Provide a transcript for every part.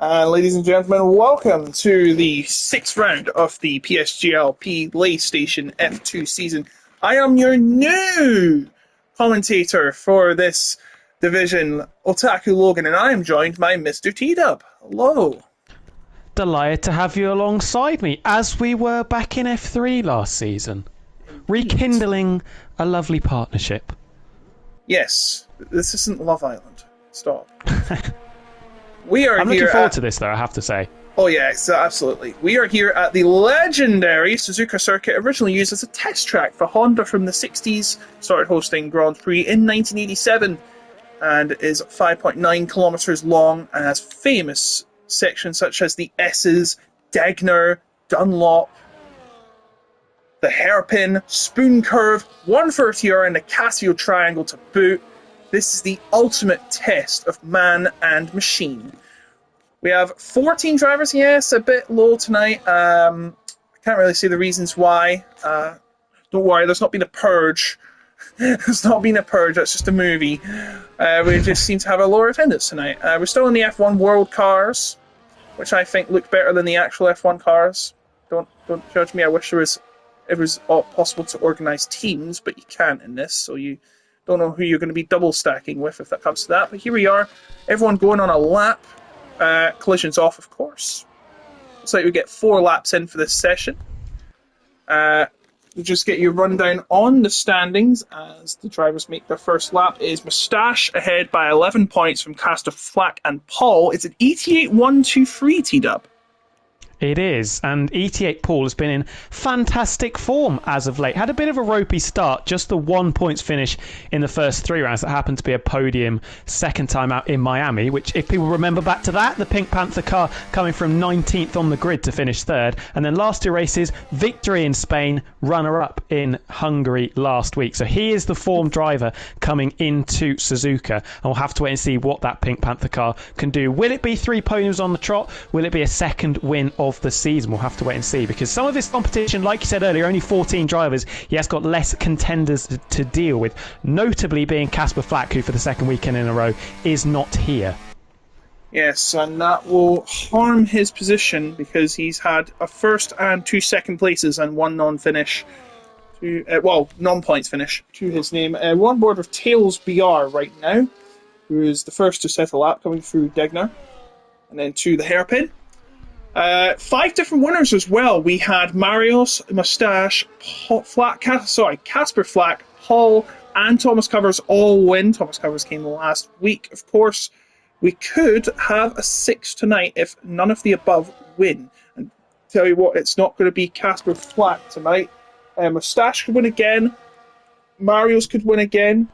Ladies and gentlemen, welcome to the sixth round of the PSGL PlayStation F2 season. I am your new commentator for this division, Otaku Logan, and I am joined by Mr. T-Dub. Hello. Delighted to have you alongside me, as we were back in F3 last season. Rekindling a lovely partnership. Yes, this isn't Love Island. Stop. I'm looking forward to this, though, I have to say. Oh, yeah, absolutely. We are here at the legendary Suzuka circuit, originally used as a test track for Honda from the 60s, started hosting Grand Prix in 1987, and is 5.9 kilometres long and has famous sections such as the S's, Degner, Dunlop, the Hairpin, Spoon Curve, 130R, and the Casio Triangle to boot. This is the ultimate test of man and machine. We have 14 drivers. Yes, a bit low tonight. I can't really see the reasons why. Don't worry, there's not been a purge. There's not been a purge, that's just a movie. We just seem to have a lower attendance tonight. We're still in the F1 World cars, which I think look better than the actual F1 cars. Don't judge me. I wish it was possible to organise teams, but you can't in this, so you don't know who you're going to be double stacking with if that comes to that. But here we are, everyone going on a lap. Collisions off, of course. Looks like we get 4 laps in for this session. We'll just get your rundown on the standings as the drivers make their first lap. Is Moustache ahead by 11 points from Caster Flack and Paul. It's an 88-1-2-3 T-Dub. It is, and ET8 Paul has been in fantastic form as of late. Had a bit of a ropey start, just the 1 points finish in the first 3 rounds. That happened to be a podium second time out in Miami, which, if people remember back to that, the Pink Panther car coming from 19th on the grid to finish 3rd. And then last 2 races, victory in Spain, runner-up in Hungary last week. So he is the form driver coming into Suzuka, and we'll have to wait and see what that Pink Panther car can do. Will it be 3 podiums on the trot? Will it be a second win of the season? We'll have to wait and see, because some of this competition, like you said earlier, only 14 drivers, he has got less contenders to deal with, notably being Casper Flack, who for the second weekend in a row is not here. Yes, and that will harm his position because he's had a first and 2 second places and 1 non-finish, non-points finish to his name. We're on board with Tails BR right now, who is the first to set a lap coming through Degner, and then to the Hairpin. 5 different winners as well. We had Marios, Moustache, Casper Flack, Paul, and Thomas Covers all win. Thomas Covers came last week, of course. We could have a 6 tonight if none of the above win. And tell you what, it's not going to be Casper Flack tonight. Moustache could win again. Marios could win again.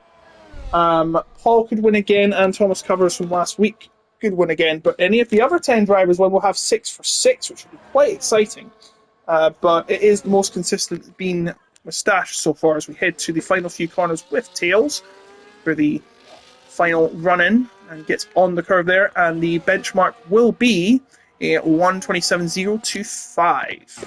Paul could win again, and Thomas Covers from last week could win again, but any of the other 10 drivers, well, we'll have 6 for 6, which will be quite exciting. But it is the most consistent being Moustache so far as we head to the final few corners with Tails for the final run-in, and gets on the curve there, and the benchmark will be a 1:27.025.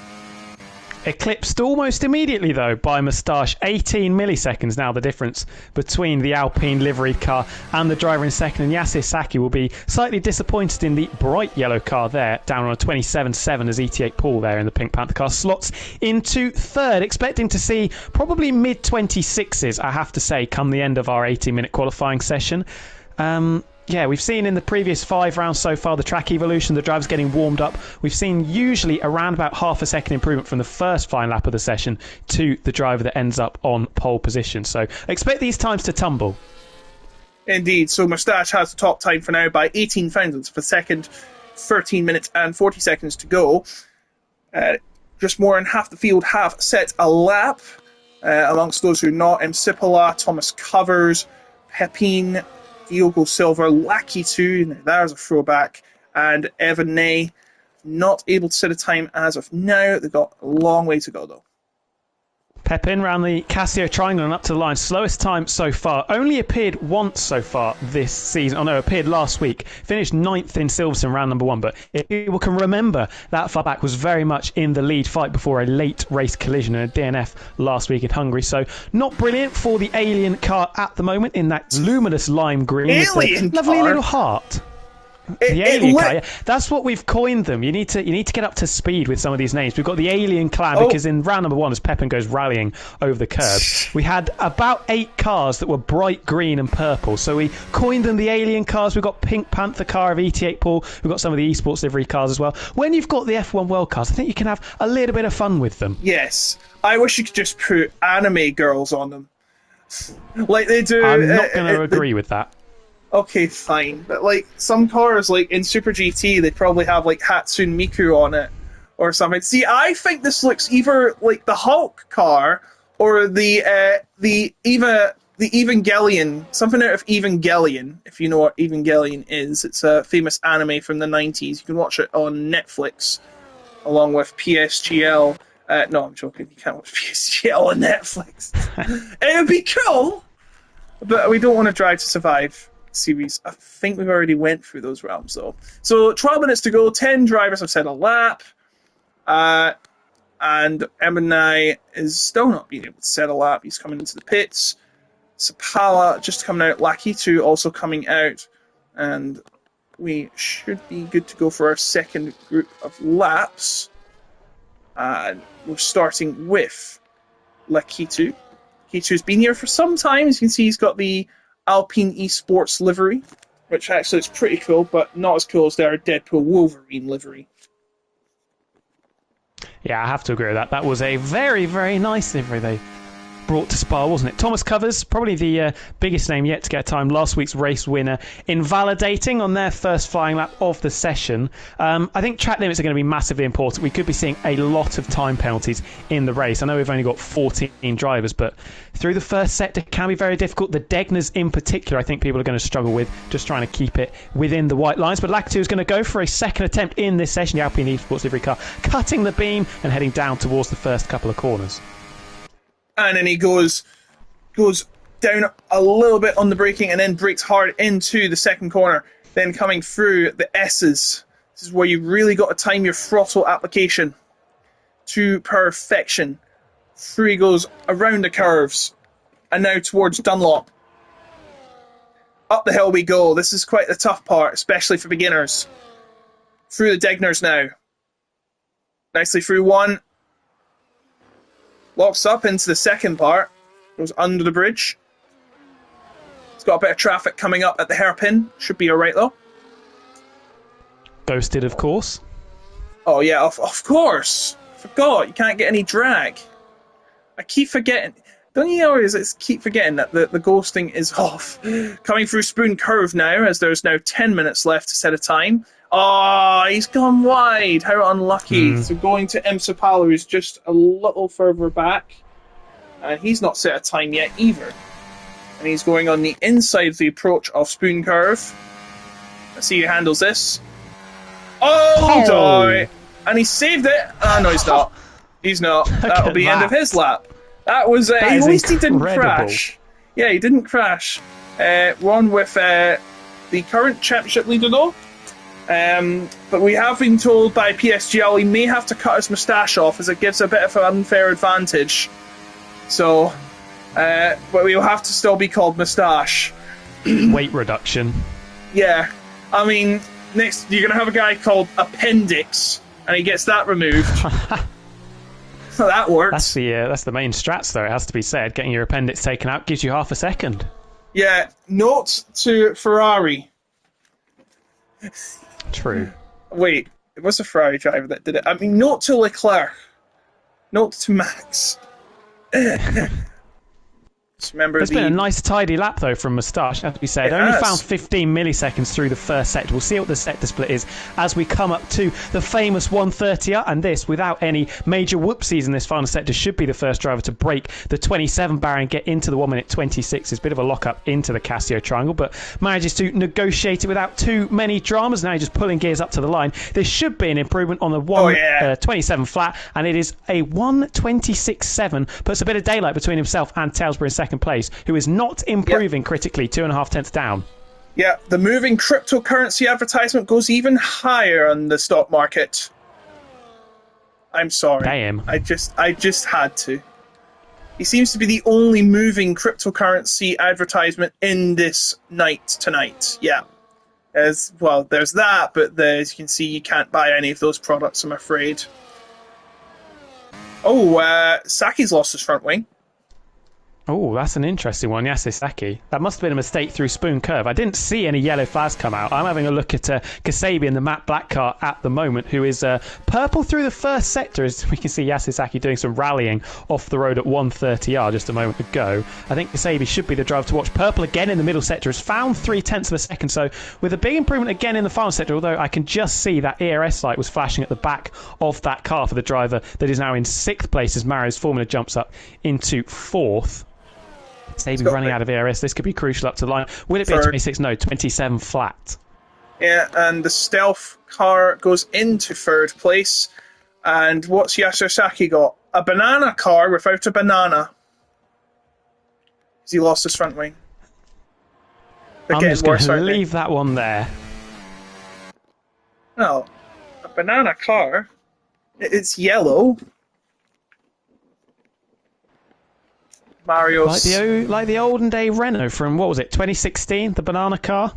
Eclipsed almost immediately, though, by Moustache. 18 milliseconds now, the difference between the Alpine liveried car and the driver in second. And Yasir Saki will be slightly disappointed in the bright yellow car there, down on a 27.7 as ET8 Paul there in the Pink Panther car slots into 3rd. Expecting to see probably mid-26s, I have to say, come the end of our 18-minute qualifying session. Yeah, we've seen in the previous 5 rounds so far the track evolution, the drivers getting warmed up. We've seen usually around about half a second improvement from the first fine lap of the session to the driver that ends up on pole position. So expect these times to tumble. Indeed, so Moustache has the top time for now by 18 thousandths per second, 13 minutes and 40 seconds to go. Just more than half the field have set a lap. Amongst those who are not, Msipala, Thomas Covers, Pepin, Diogo Silva, Lackey 2, there's a throwback, and Evan Ney, not able to set a time as of now. They've got a long way to go, though. Pepin round the Casio Triangle and up to the line. Slowest time so far. Only appeared once so far this season. Oh no, appeared last week. Finished 9th in Silverstone round number 1. But if people can remember, that far back was very much in the lead fight before a late race collision and a DNF last week in Hungary. So not brilliant for the alien car at the moment in that luminous lime green. Alien with a lovely car. little heart. The alien clan, yeah. That's what we've coined them. You need to get up to speed with some of these names. We've got the alien clan because in round number 1, as Pepin goes rallying over the curb, we had about 8 cars that were bright green and purple. So we coined them the alien cars. We've got Pink Panther car of ET8 Pool. We've got some of the esports livery cars as well. When you've got the F1 World cars, I think you can have a little bit of fun with them. Yes. I wish you could just put anime girls on them. Like they do. I'm not going to agree with that. Okay, fine. But, like, some cars, like, in Super GT, they probably have, like, Hatsune Miku on it or something. See, I think this looks either like the Hulk car or the Evangelion, something out of Evangelion, if you know what Evangelion is. It's a famous anime from the 90s. You can watch it on Netflix, along with PSGL. No, I'm joking. You can't watch PSGL on Netflix. It would be cool, but we don't want to Drive to Survive series. I think we've already went through those realms, though. So 12 minutes to go. 10 drivers have set a lap. And Emmanai is still not being able to set a lap. He's coming into the pits. Sapala just coming out. Lakitu also coming out. And we should be good to go for our second group of laps. We're starting with Lakitu. Lakitu's been here for some time. As you can see, he's got the Alpine Esports livery, which actually is pretty cool, but not as cool as their Deadpool Wolverine livery. Yeah, I have to agree with that. That was a very, very nice livery they brought to Spa, wasn't it? Thomas Covers, probably the biggest name yet to get a time. Last week's race winner, invalidating on their first flying lap of the session. I think track limits are going to be massively important. We could be seeing a lot of time penalties in the race. I know we've only got 14 drivers, but through the first sector can be very difficult. The Degners in particular, I think people are going to struggle with, just trying to keep it within the white lines. But Lakitu is going to go for a second attempt in this session. The Alpine Esports livery car cutting the beam and heading down towards the first couple of corners. And then he goes down a little bit on the braking and then brakes hard into the second corner. Then coming through the S's. This is where you really got to time your throttle application to perfection. Through he goes around the curves and now towards Dunlop. Up the hill we go. This is quite the tough part, especially for beginners. Through the Degners now. Nicely through one. Locks up into the second part. Goes under the bridge. It's got a bit of traffic coming up at the hairpin. Should be alright though. Ghosted, of course. Oh yeah, of course. Forgot, you can't get any drag. I keep forgetting. Don't you always keep forgetting that the ghosting is off? Coming through Spoon Curve now, as there's now 10 minutes left to set a time. Oh, he's gone wide. How unlucky. So going to Sapala, who's just a little further back. And he's not set a time yet either. And he's going on the inside of the approach of Spoon Curve. Let's see who handles this. Oh, no. And he saved it. No, he's not. He's not. That'll be the end of his lap. That was... at least he didn't crash. Yeah, he didn't crash. One with the current championship leader, though. But we have been told by PSGL he may have to cut his moustache off, as it gives a bit of an unfair advantage. So, but we'll have to still be called Moustache. Weight reduction. Yeah. I mean, next you're going to have a guy called Appendix, and he gets that removed. So that works. That's the main strats, though, it has to be said. Getting your appendix taken out gives you half a second. Yeah. Note to Ferrari. True. Wait, it was a Ferrari driver that did it. I mean, note to Leclerc. Note to Max. Just remember It's been a nice tidy lap though from Moustache, have to be said. Only found 15 milliseconds through the first sector. We'll see what the sector split is as we come up to the famous 130er, and this, without any major whoopsies in this final sector, should be the first driver to break the 27 barrier and get into the 1 minute 26. It's a bit of a lock up into the Casio triangle, but manages to negotiate it without too many dramas. Now just pulling gears up to the line. This should be an improvement on the 127 flat, and it is a 126.7. Puts a bit of daylight between himself and Talesbury in second place, who is not improving critically, 2.5 tenths down. Yeah, the moving cryptocurrency advertisement goes even higher on the stock market. I'm sorry. Damn. I just had to. He seems to be the only moving cryptocurrency advertisement in this night tonight. Yeah. As well, there's that, but as you can see, you can't buy any of those products, I'm afraid. Oh, Saki's lost his front wing. Oh, that's an interesting one. Yasisaki. That must have been a mistake through Spoon Curve. I didn't see any yellow flags come out. I'm having a look at Kasabi in the matte black car at the moment, who is purple through the first sector, as we can see Yasisaki doing some rallying off the road at 130R just a moment ago. I think Kasabi should be the driver to watch. Purple again in the middle sector has found 0.3 of a second, so with a big improvement again in the final sector, although I can just see that ERS light was flashing at the back of that car for the driver that is now in 6th place as Mario's Formula jumps up into 4th. Maybe running out of ERS. This could be crucial up to the line. Will it be a 26? No, 27 flat. Yeah, and the stealth car goes into 3rd place. And what's Yasosaki got? A banana car without a banana. He lost his front wing. I'm just going to leave that one there. No, a banana car. It's yellow. Mario's like the olden day Renault from, what was it, 2016, the banana car.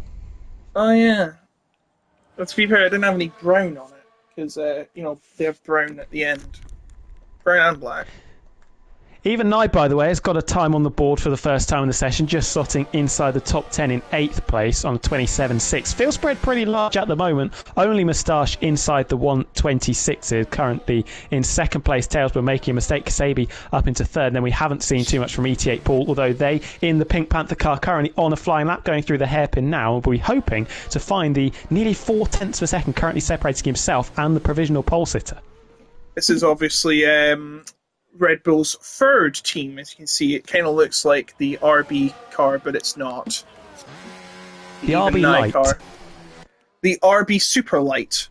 Oh yeah. But to be fair, I didn't have any brown on it because they have brown at the end, brown and black. Even Knight, by the way, has got a time on the board for the first time in the session, just slotting inside the top 10 in 8th place on 27.6. Field spread pretty large at the moment. Only Moustache inside the 126 currently in 2nd place. Tailsborough making a mistake. Kasabi up into 3rd. And then we haven't seen too much from ET8 Paul, although they, in the Pink Panther car, currently on a flying lap, going through the hairpin now. We'll be hoping to find the nearly 0.4 of a second currently separating himself and the provisional pole sitter. This is obviously Red Bull's 3rd team. As you can see, it kind of looks like the RB car, but it's not. The RB Light. Car. The RB Super Light.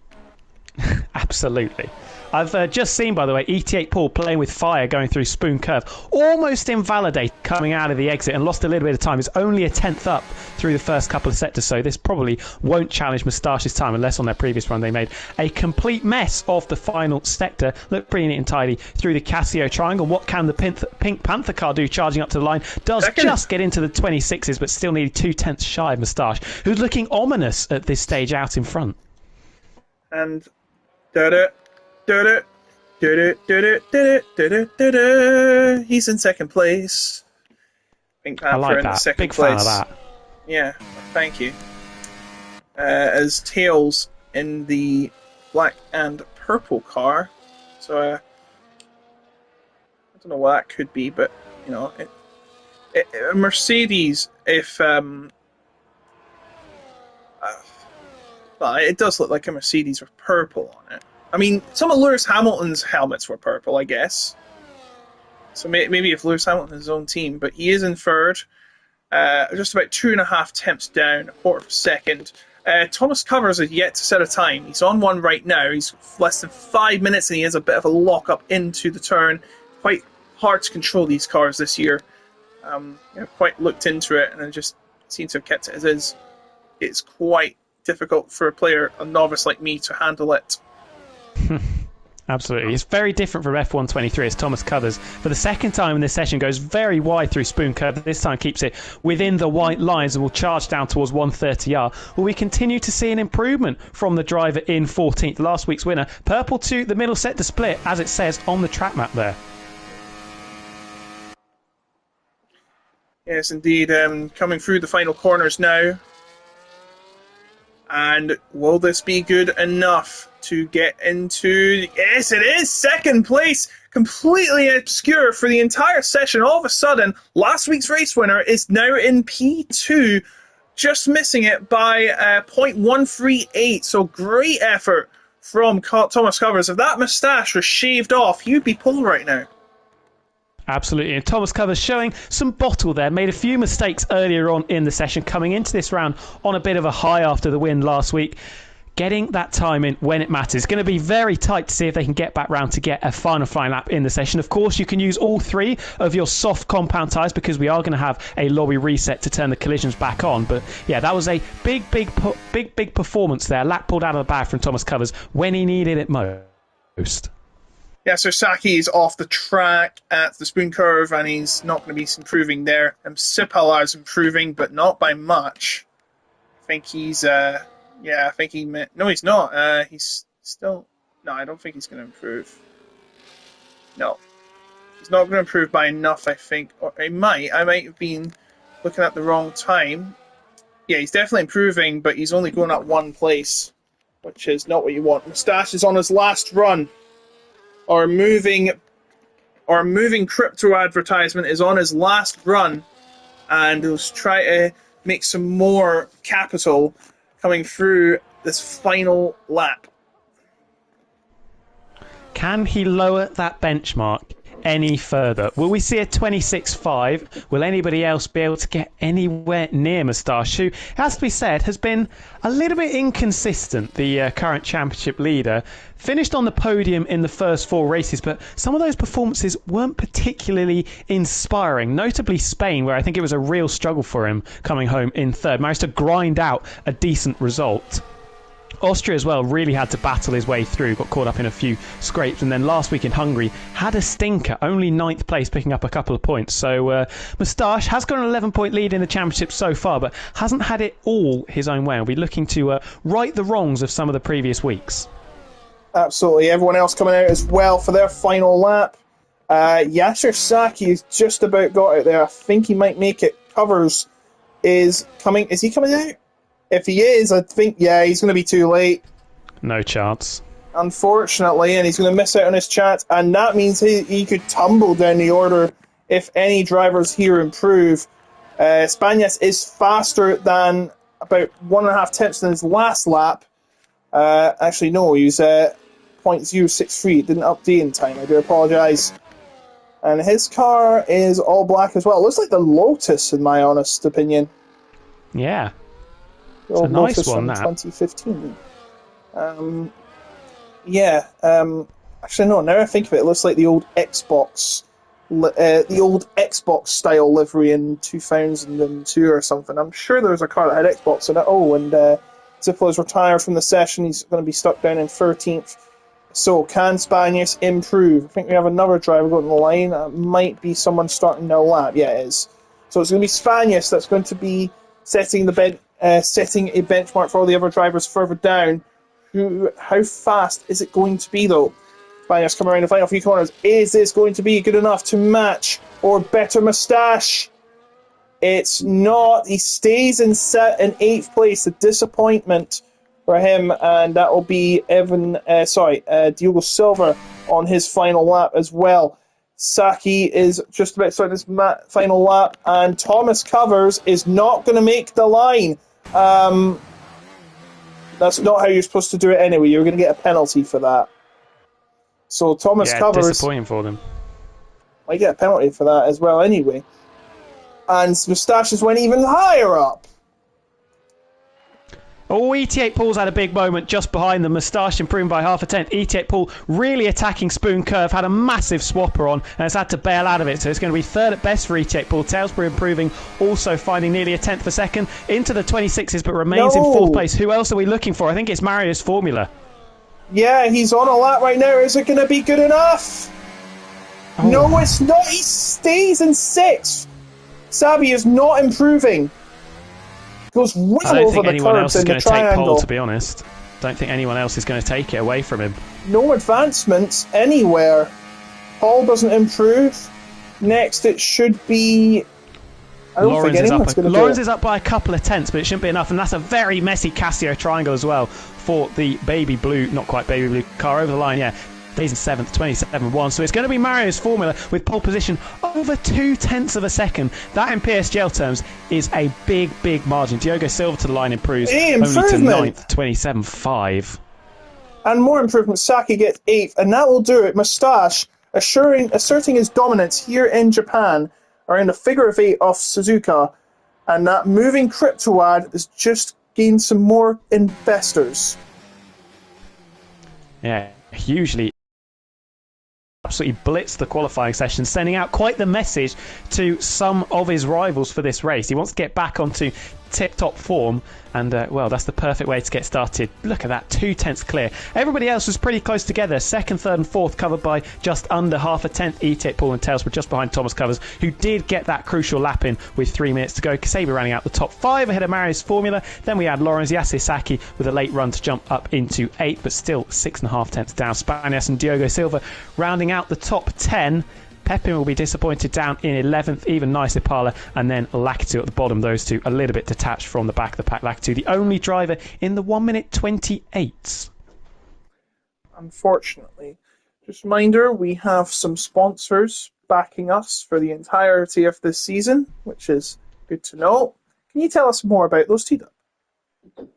Absolutely. I've just seen, by the way, ET8 Paul playing with fire going through Spoon Curve. Almost invalidated coming out of the exit and lost a little bit of time. It's only a 10th up through the first couple of sectors, so this probably won't challenge Moustache's time unless on their previous run they made a complete mess of the final sector. Looked pretty neat and tidy through the Casio triangle. What can the Pink Panther car do charging up to the line? Does just get into the 26s, but still nearly 0.2 shy of Moustache, who's looking ominous at this stage out in front. And he's in 2nd place. Pink Panther I like in that. 2nd Big place. Fan of that. Yeah, thank you. As Tails in the black and purple car. So I don't know what that could be, but a Mercedes. If it does look like a Mercedes with purple on it. I mean, some of Lewis Hamilton's helmets were purple, I guess. So maybe if Lewis Hamilton has his own team, but he is in 3rd, just about 2.5 temps down, a quarter of a second. Thomas Covers has yet to set a time. He's on one right now. He's less than 5 minutes, and he has a bit of a lock up into the turn. Quite hard to control these cars this year. Quite looked into it, and I just seem to have kept it as is. It's quite difficult for a novice like me to handle it. Absolutely. It's very different from F123 as Thomas Covers, for the second time in this session, goes very wide through Spoon Curve. This time keeps it within the white lines and will charge down towards 130R. Will we continue to see an improvement from the driver in 14th, last week's winner? Purple to the middle sector split, as it says on the track map there. Yes, indeed. Coming through the final corners now. And will this be good enough to get into... Yes, it is! 2nd place! Completely obscure for the entire session. All of a sudden, last week's race winner is now in P2, just missing it by 0.138. So great effort from Thomas Covers. If that moustache was shaved off, he'd be pole right now. Absolutely, and Thomas Covers showing some bottle there. Made a few mistakes earlier on in the session, coming into this round on a bit of a high after the win last week. Getting that time in when it matters. Going to be very tight to see if they can get back round to get a final flying lap in the session. Of course, you can use all 3 of your soft compound tyres because we are going to have a lobby reset to turn the collisions back on. But yeah, that was a big performance there. Lap pulled out of the bag from Thomas Covers when he needed it most. Yeah, so Saki is off the track at the Spoon Curve, and he's not going to be improving there. Sipala is improving, but not by much. I think he's Yeah, I think he meant. No, he's not. He's still. No, I don't think he's going to improve. No, he's not going to improve by enough, I think. Or he might. I might have been looking at the wrong time. Yeah, he's definitely improving, but he's only going up one place, which is not what you want. Moustache is on his last run. Our moving crypto advertisement is on his last run, and he'll try to make some more capital coming through this final lap. Can he lower that benchmark any further? Will we see a 26.5? Will anybody else be able to get anywhere near Moustache, who, has to be said, has been a little bit inconsistent, the current championship leader? Finished on the podium in the first 4 races, but some of those performances weren't particularly inspiring. Notably Spain, where I think it was a real struggle for him coming home in third. Managed to grind out a decent result. Austria as well really had to battle his way through, got caught up in a few scrapes, and then last week in Hungary had a stinker, only 9th place, picking up a couple of points. So Moustache has got an 11-point lead in the championship so far, but hasn't had it all his own way. We'll be looking to right the wrongs of some of the previous weeks. Absolutely. Everyone else coming out as well for their final lap. Yasser Saki has just about got out there. I think he might make it. Covers is coming. Is he coming out? If he is, I think, yeah, he's going to be too late. No chance. Unfortunately, and he's going to miss out on his chance, and that means he could tumble down the order if any drivers here improve. Spanias is faster than about 1.5 tenths in his last lap. Actually, no, he was 0.063. It didn't update in time. I do apologise. And his car is all black as well. It looks like the Lotus, in my honest opinion. Yeah. It's a nice Lotus one, that. 2015. Actually, no. Now I think of it, it looks like the old Xbox style livery in 2002 or something. I'm sure there was a car that had Xbox in it. Oh, and Zippler's retired from the session. He's going to be stuck down in 13th. So, can Spaniards improve? I think we have another driver going on the line. It might be someone starting their lap. Yeah, it is. So it's going to be Spaniards that's going to be setting a benchmark for all the other drivers further down. How fast is it going to be, though? Spaniards come around the final few corners. Is this going to be good enough to match or better Moustache? It's not. He stays in 8th place. A disappointment for him, and that will be Diogo Silva on his final lap as well. Saki is just about starting his final lap, and Thomas Covers is not going to make the line. That's not how you're supposed to do it anyway. You're going to get a penalty for that. So Thomas Covers, disappointing for them. Might get a penalty for that as well anyway. And Moustaches went even higher up. Oh, ET8 Paul's had a big moment just behind them. Moustache improving by 0.5 tenth. ET8 Paul really attacking Spoon Curve, had a massive swapper on and has had to bail out of it. So it's going to be third at best for ET8 Paul. Tailsbury improving, also finding nearly a tenth per second into the 26s, but remains in 4th place. Who else are we looking for? I think it's Mario's Formula. Yeah, he's on a lap right now. Is it going to be good enough? Oh. No, it's not. He stays in 6th. Sabi is not improving. Goes well over the curbs in the triangle. I don't think anyone else is going to take pole, to be honest. Don't think anyone else is going to take it away from him. No advancements anywhere. Paul doesn't improve. Next, it should be... Lawrence is up by a couple of tenths, but it shouldn't be enough. And that's a very messy Casio triangle as well for the baby blue, not quite baby blue, car over the line, yeah. Stays in 7th, 27.1. So it's going to be Mario's Formula with pole position over 2 tenths of a second. That in PSGL terms is a big, big margin. Diogo Silva to the line improves only to 9th, 27.5. And more improvement, Saki gets 8th, and that will do it. Moustache asserting his dominance here in Japan around the figure of 8 off Suzuka, and that moving crypto ad has just gained some more investors. Yeah, hugely. Absolutely blitzed the qualifying session, sending out quite the message to some of his rivals for this race. He wants to get back onto tip-top form, and well, that's the perfect way to get started. Look at that, 2/10 clear. Everybody else was pretty close together. Second, third and fourth covered by just under half a tenth. ETH, Paul and Tails were just behind Thomas Covers, who did get that crucial lap in with 3 minutes to go. Kasabi running out the top 5 ahead of Marius Formula. Then we had Lawrence Yasisaki with a late run to jump up into 8th, but still 6.5 tenths down. Spanias and Diogo Silva rounding out the top 10. Pepin will be disappointed down in 11th, even Naisipala, and then Lakitu at the bottom. Those two a little bit detached from the back of the pack. Lakitu, the only driver in the 1 minute 28. Unfortunately. Just a reminder, we have some sponsors backing us for the entirety of this season, which is good to know. Can you tell us more about those, T-Dub?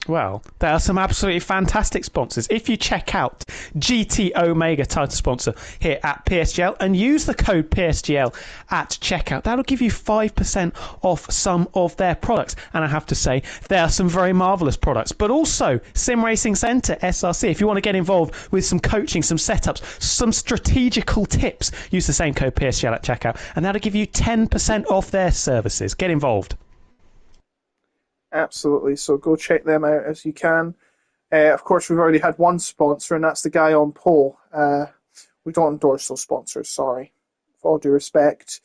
Well, there are some absolutely fantastic sponsors. If you check out GT Omega title sponsor here at PSGL and use the code PSGL at checkout, that'll give you 5% off some of their products. And I have to say, there are some very marvellous products. But also, Sim Racing Centre, SRC, if you want to get involved with some coaching, some setups, some strategical tips, use the same code PSGL at checkout, and that'll give you 10% off their services. Get involved. Absolutely, so go check them out as you can. Of course, we've already had one sponsor, and that's the guy on pole. We don't endorse those sponsors, sorry. With all due respect.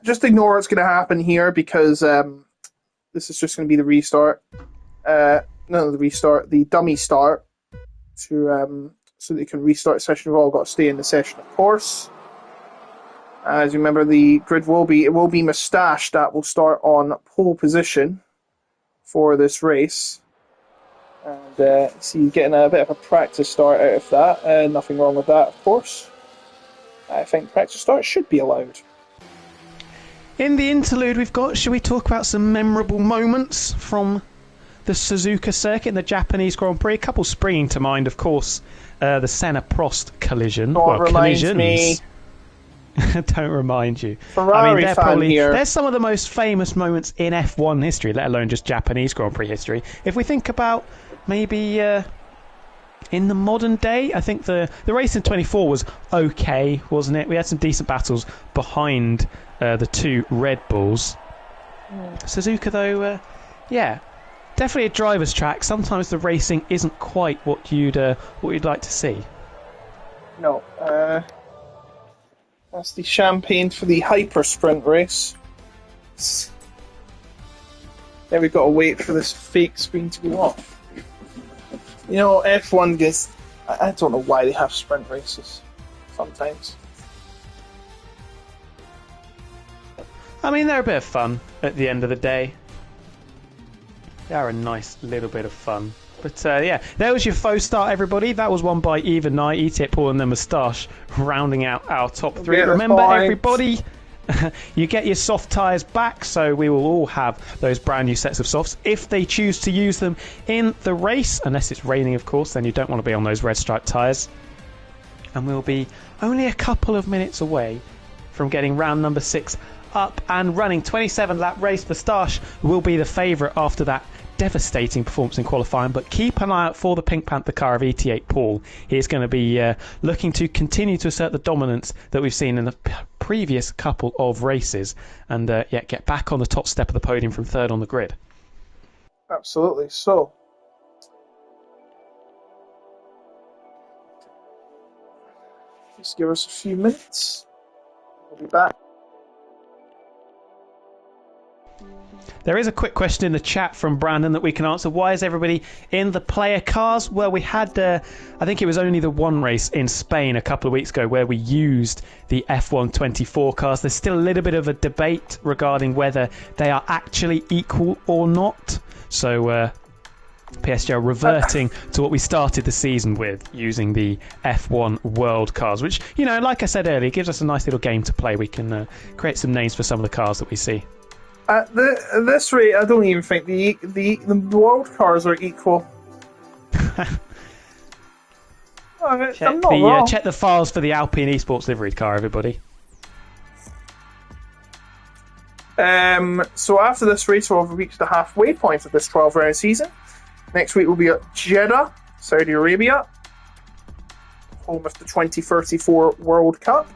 Just ignore what's going to happen here, because this is just going to be the restart. The dummy start, so that you can restart the session. We've all got to stay in the session, of course. As you remember, the grid will be Moustache that will start on pole position for this race. And see, getting a bit of a practice start out of that. Nothing wrong with that, of course. I think practice start should be allowed. In the interlude we've got, should we talk about some memorable moments from the Suzuka circuit in the Japanese Grand Prix? A couple springing to mind, of course. The Senna-Prost collision. Reminds me. Don't remind you. Ferrari fan here. They're some of the most famous moments in F1 history, let alone just Japanese Grand Prix history. If we think about maybe in the modern day, I think the race in 24 was okay, wasn't it? We had some decent battles behind the two Red Bulls. Suzuka, though, yeah, definitely a driver's track. Sometimes the racing isn't quite what you'd like to see. No. That's the champagne for the hyper sprint race. Then we've got to wait for this fake screen to go off. You know, F1 gets... I don't know why they have sprint races sometimes. I mean, they're a bit of fun at the end of the day. They are a nice little bit of fun. But yeah, there was your faux start, everybody. That was won by Eva Knight, ETIP Paul, and then Moustache, rounding out our top 3. Remember, everybody, you get your soft tyres back, so we will all have those brand new sets of softs. If they choose to use them in the race, unless it's raining, of course, then you don't want to be on those red striped tyres. And we'll be only a couple of minutes away from getting round number 6 up and running. 27-lap race. Moustache will be the favourite after that devastating performance in qualifying, but keep an eye out for the Pink Panther car of ET8 Paul. He's going to be looking to continue to assert the dominance that we've seen in the previous couple of races, and yeah, get back on the top step of the podium from 3rd on the grid. Absolutely. So, just give us a few minutes. We'll be back. There is a quick question in the chat from Brandon that we can answer. Why is everybody in the player cars? Well, we had, I think it was only the one race in Spain a couple of weeks ago where we used the F1 24 cars. There's still a little bit of a debate regarding whether they are actually equal or not. So PSGL reverting to what we started the season with, using the F1 World cars, which, you know, like I said earlier, gives us a nice little game to play. We can create some names for some of the cars that we see. At this rate, I don't even think the world cars are equal. Check the files for the Alpine Esports livery car, everybody. So after this race, we'll have reached the halfway point of this 12-round season. Next week we'll be at Jeddah, Saudi Arabia, home of the 2034 World Cup,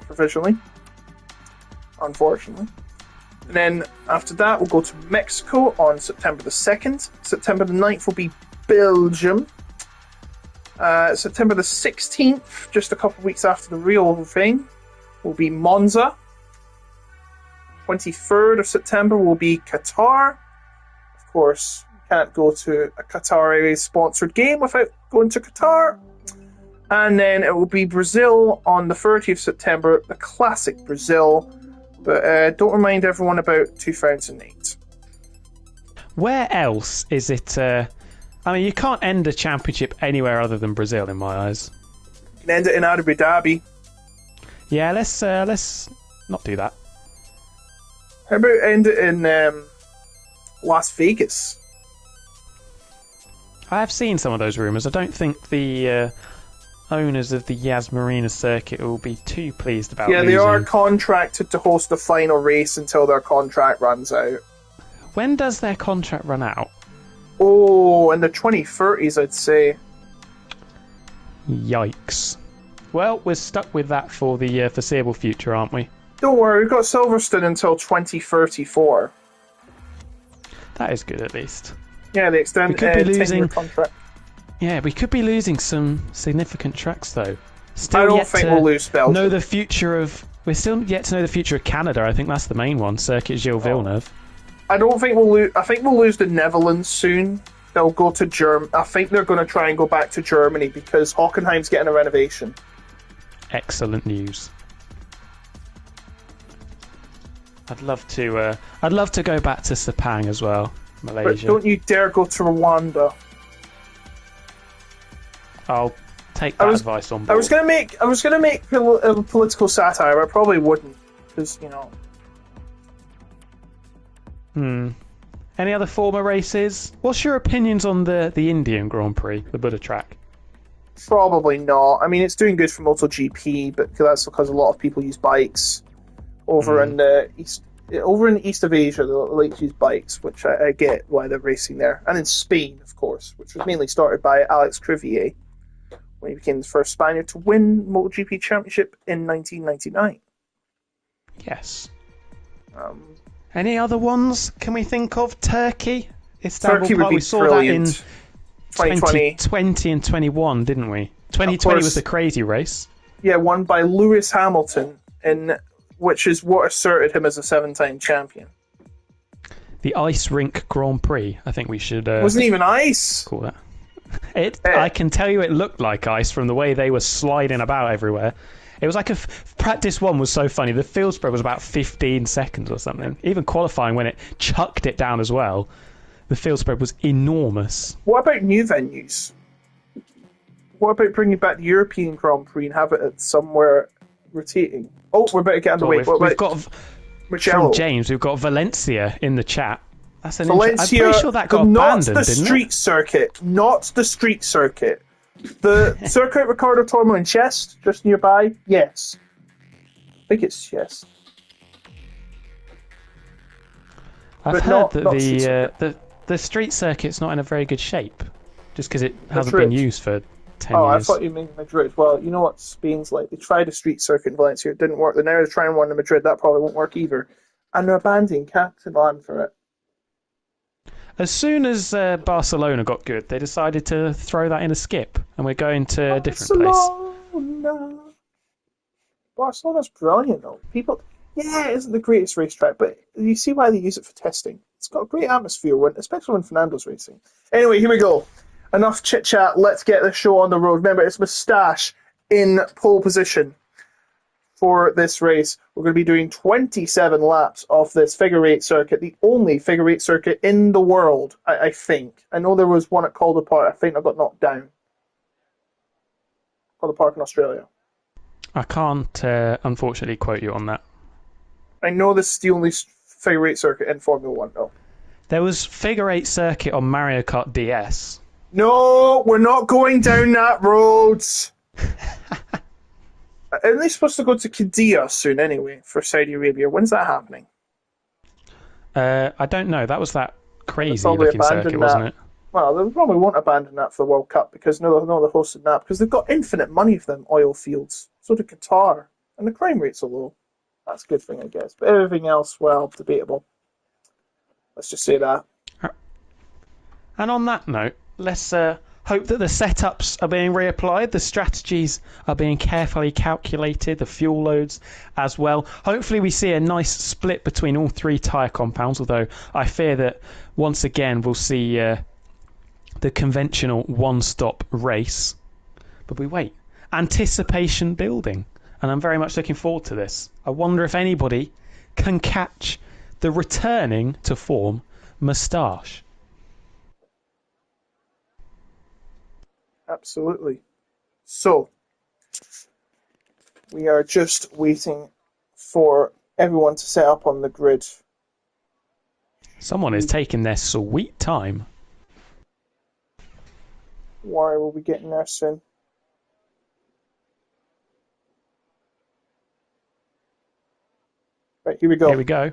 provisionally, unfortunately. And then after that, we'll go to Mexico on September the 2nd. September the 9th will be Belgium. September the 16th, just a couple of weeks after the real thing, will be Monza. 23rd of September will be Qatar. Of course, you can't go to a Qatari-sponsored game without going to Qatar. And then it will be Brazil on the 30th of September, the classic Brazil. But don't remind everyone about 2008. Where else is it? I mean, you can't end a championship anywhere other than Brazil, in my eyes. You can end it in Abu Dhabi. Yeah, let's not do that. How about end it in Las Vegas? I have seen some of those rumours. I don't think the owners of the Yas Marina circuit will be too pleased about losing. They are contracted to host the final race until their contract runs out. When does their contract run out? Oh, in the 2030s, I'd say. Yikes. Well, we're stuck with that for the foreseeable future, aren't we? Don't worry, we've got Silverstone until 2034. That is good, at least. Yeah, they extend we could be losing 10-year contract. Yeah, we could be losing some significant tracks, though. Still I don't yet think to we'll lose Belgium. know the future of. We're still yet to know the future of Canada. I think that's the main one. Circuit Gilles Villeneuve. I don't think we'll lose. I think we'll lose the Netherlands soon. They'll go to Germany. I think they're going to try and go back to Germany because Hockenheim's getting a renovation. Excellent news. I'd love to. I'd love to go back to Sepang as well, Malaysia. But don't you dare go to Rwanda. I'll take that advice on board. I was gonna make political satire, but I probably wouldn't, because Any other former races? What's your opinions on the Indian Grand Prix, the Buddha track? Probably not. I mean, it's doing good for MotoGP, but that's because a lot of people use bikes over in the east. Over in the east of Asia, they like to use bikes, which I get why they're racing there. And in Spain, of course, which was mainly started by Alex Crivier when he became the first Spaniard to win MotoGP Championship in 1999. Yes. Any other ones can we think of? Turkey? Turkey would be we saw brilliant. That in 2020 and 21, didn't we? 2020 was the crazy race. Yeah, won by Lewis Hamilton, which is what asserted him as a 7-time champion. The Ice Rink Grand Prix, I think we should... wasn't even ice! Call that. I can tell you it looked like ice from the way they were sliding about everywhere. It was like practice one was so funny. The field spread was about 15 seconds or something. Even qualifying, when it chucked it down as well, the field spread was enormous. What about new venues? What about bringing back the European Grand Prix and have it at somewhere rotating? Oh, we're about to get underway. We've got Mugello. From James, we've got Valencia in the chat. That's an Valencia, I'm pretty sure that got abandoned, not the street circuit. Not the street circuit. The circuit Ricardo Tormo in Chest, just nearby. Yes, I think it's Chest. I've heard that the street circuit's not in a very good shape, just because it hasn't been used for 10 years. I thought you meant Madrid. Well, you know what Spain's like. They tried a street circuit in Valencia, it didn't work. They're now trying one in Madrid. That probably won't work either. And they're abandoning Catalan for it. As soon as Barcelona got good, they decided to throw that in a skip, and we're going to a different place. Barcelona's brilliant, though. It isn't the greatest racetrack, but you see why they use it for testing. It's got a great atmosphere, especially when Fernando's racing. Anyway, here we go. Enough chit-chat. Let's get the show on the road. Remember, it's Moustache in pole position for this race. We're going to be doing 27 laps of this figure-eight circuit, the only figure-eight circuit in the world, I think. I know there was one at Calder Park. I think I got knocked down. Calder Park in Australia. I can't, unfortunately, quote you on that. I know this is the only figure-eight circuit in Formula 1, though. There was figure-eight circuit on Mario Kart DS. No, we're not going down that road. Aren't they supposed to go to Qiddiya soon anyway for Saudi Arabia? When's that happening? I don't know. That was that crazy looking circuit, wasn't it? Well, they probably won't abandon that for the World Cup because they're hosting that because they've got infinite money for them oil fields. So do Qatar, and the crime rates are low. That's a good thing, I guess. But everything else, well, debatable. Let's just say that. And on that note, let's hope that the setups are being reapplied, the strategies are being carefully calculated, the fuel loads as well. Hopefully we see a nice split between all three tyre compounds, although I fear that once again we'll see the conventional one-stop race. But we wait. Anticipation building. And I'm very much looking forward to this. I wonder if anybody can catch the returning to form moustache. Absolutely. So, we are just waiting for everyone to set up on the grid. Someone is taking their sweet time. Why will we get there soon? Right, here we go. Here we go.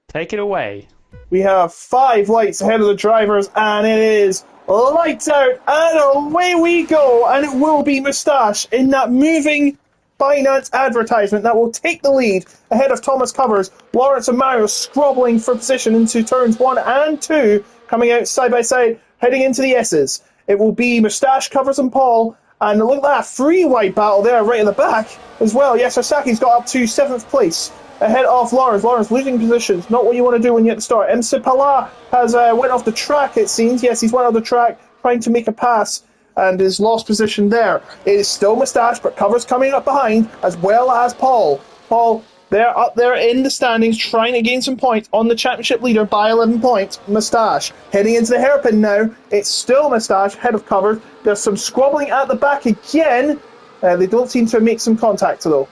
Take it away. We have 5 lights ahead of the drivers, and it is lights out, and away we go. And it will be Moustache in that moving Binance advertisement that will take the lead ahead of Thomas Covers. Lawrence and Mario scrobbling for position into turns 1 and 2, coming out side by side, heading into the S's. It will be Moustache, Covers, and Paul. And look at that free wide battle there right in the back as well. Yes, Sasaki's got up to 7th place ahead of Lawrence. Lawrence losing positions, not what you want to do when you're at the start. MC Pala has went off the track, it seems. Yes, he's went off the track trying to make a pass and has lost position there. It is still Moustache, but Covers coming up behind, as well as Paul. Paul, they're up there in the standings trying to gain some points on the championship leader by 11 points. Moustache heading into the hairpin now. It's still Moustache ahead of Covers. There's some squabbling at the back again. They don't seem to make some contact though.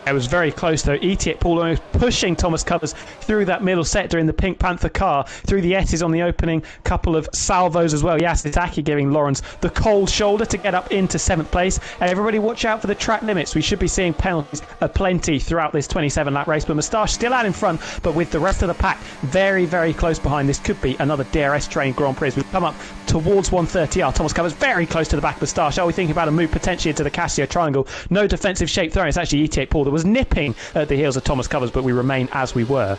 It was very close though. ET8 Paul almost pushing Thomas Covers through that middle sector in the Pink Panther car, through the S's on the opening couple of salvos as well. Yasitaki giving Lawrence the cold shoulder to get up into 7th place. And everybody watch out for the track limits. We should be seeing penalties aplenty throughout this 27 lap race. But Moustache still out in front, but with the rest of the pack very, very close behind. This could be another DRS train Grand Prix as we come up towards 130R. Thomas Covers very close to the back of Moustache. Are we thinking about a move potentially into the Casio triangle? No defensive shape throwing. It's actually ET8 Paul that was nipping at the heels of Thomas Covers, but we remain as we were.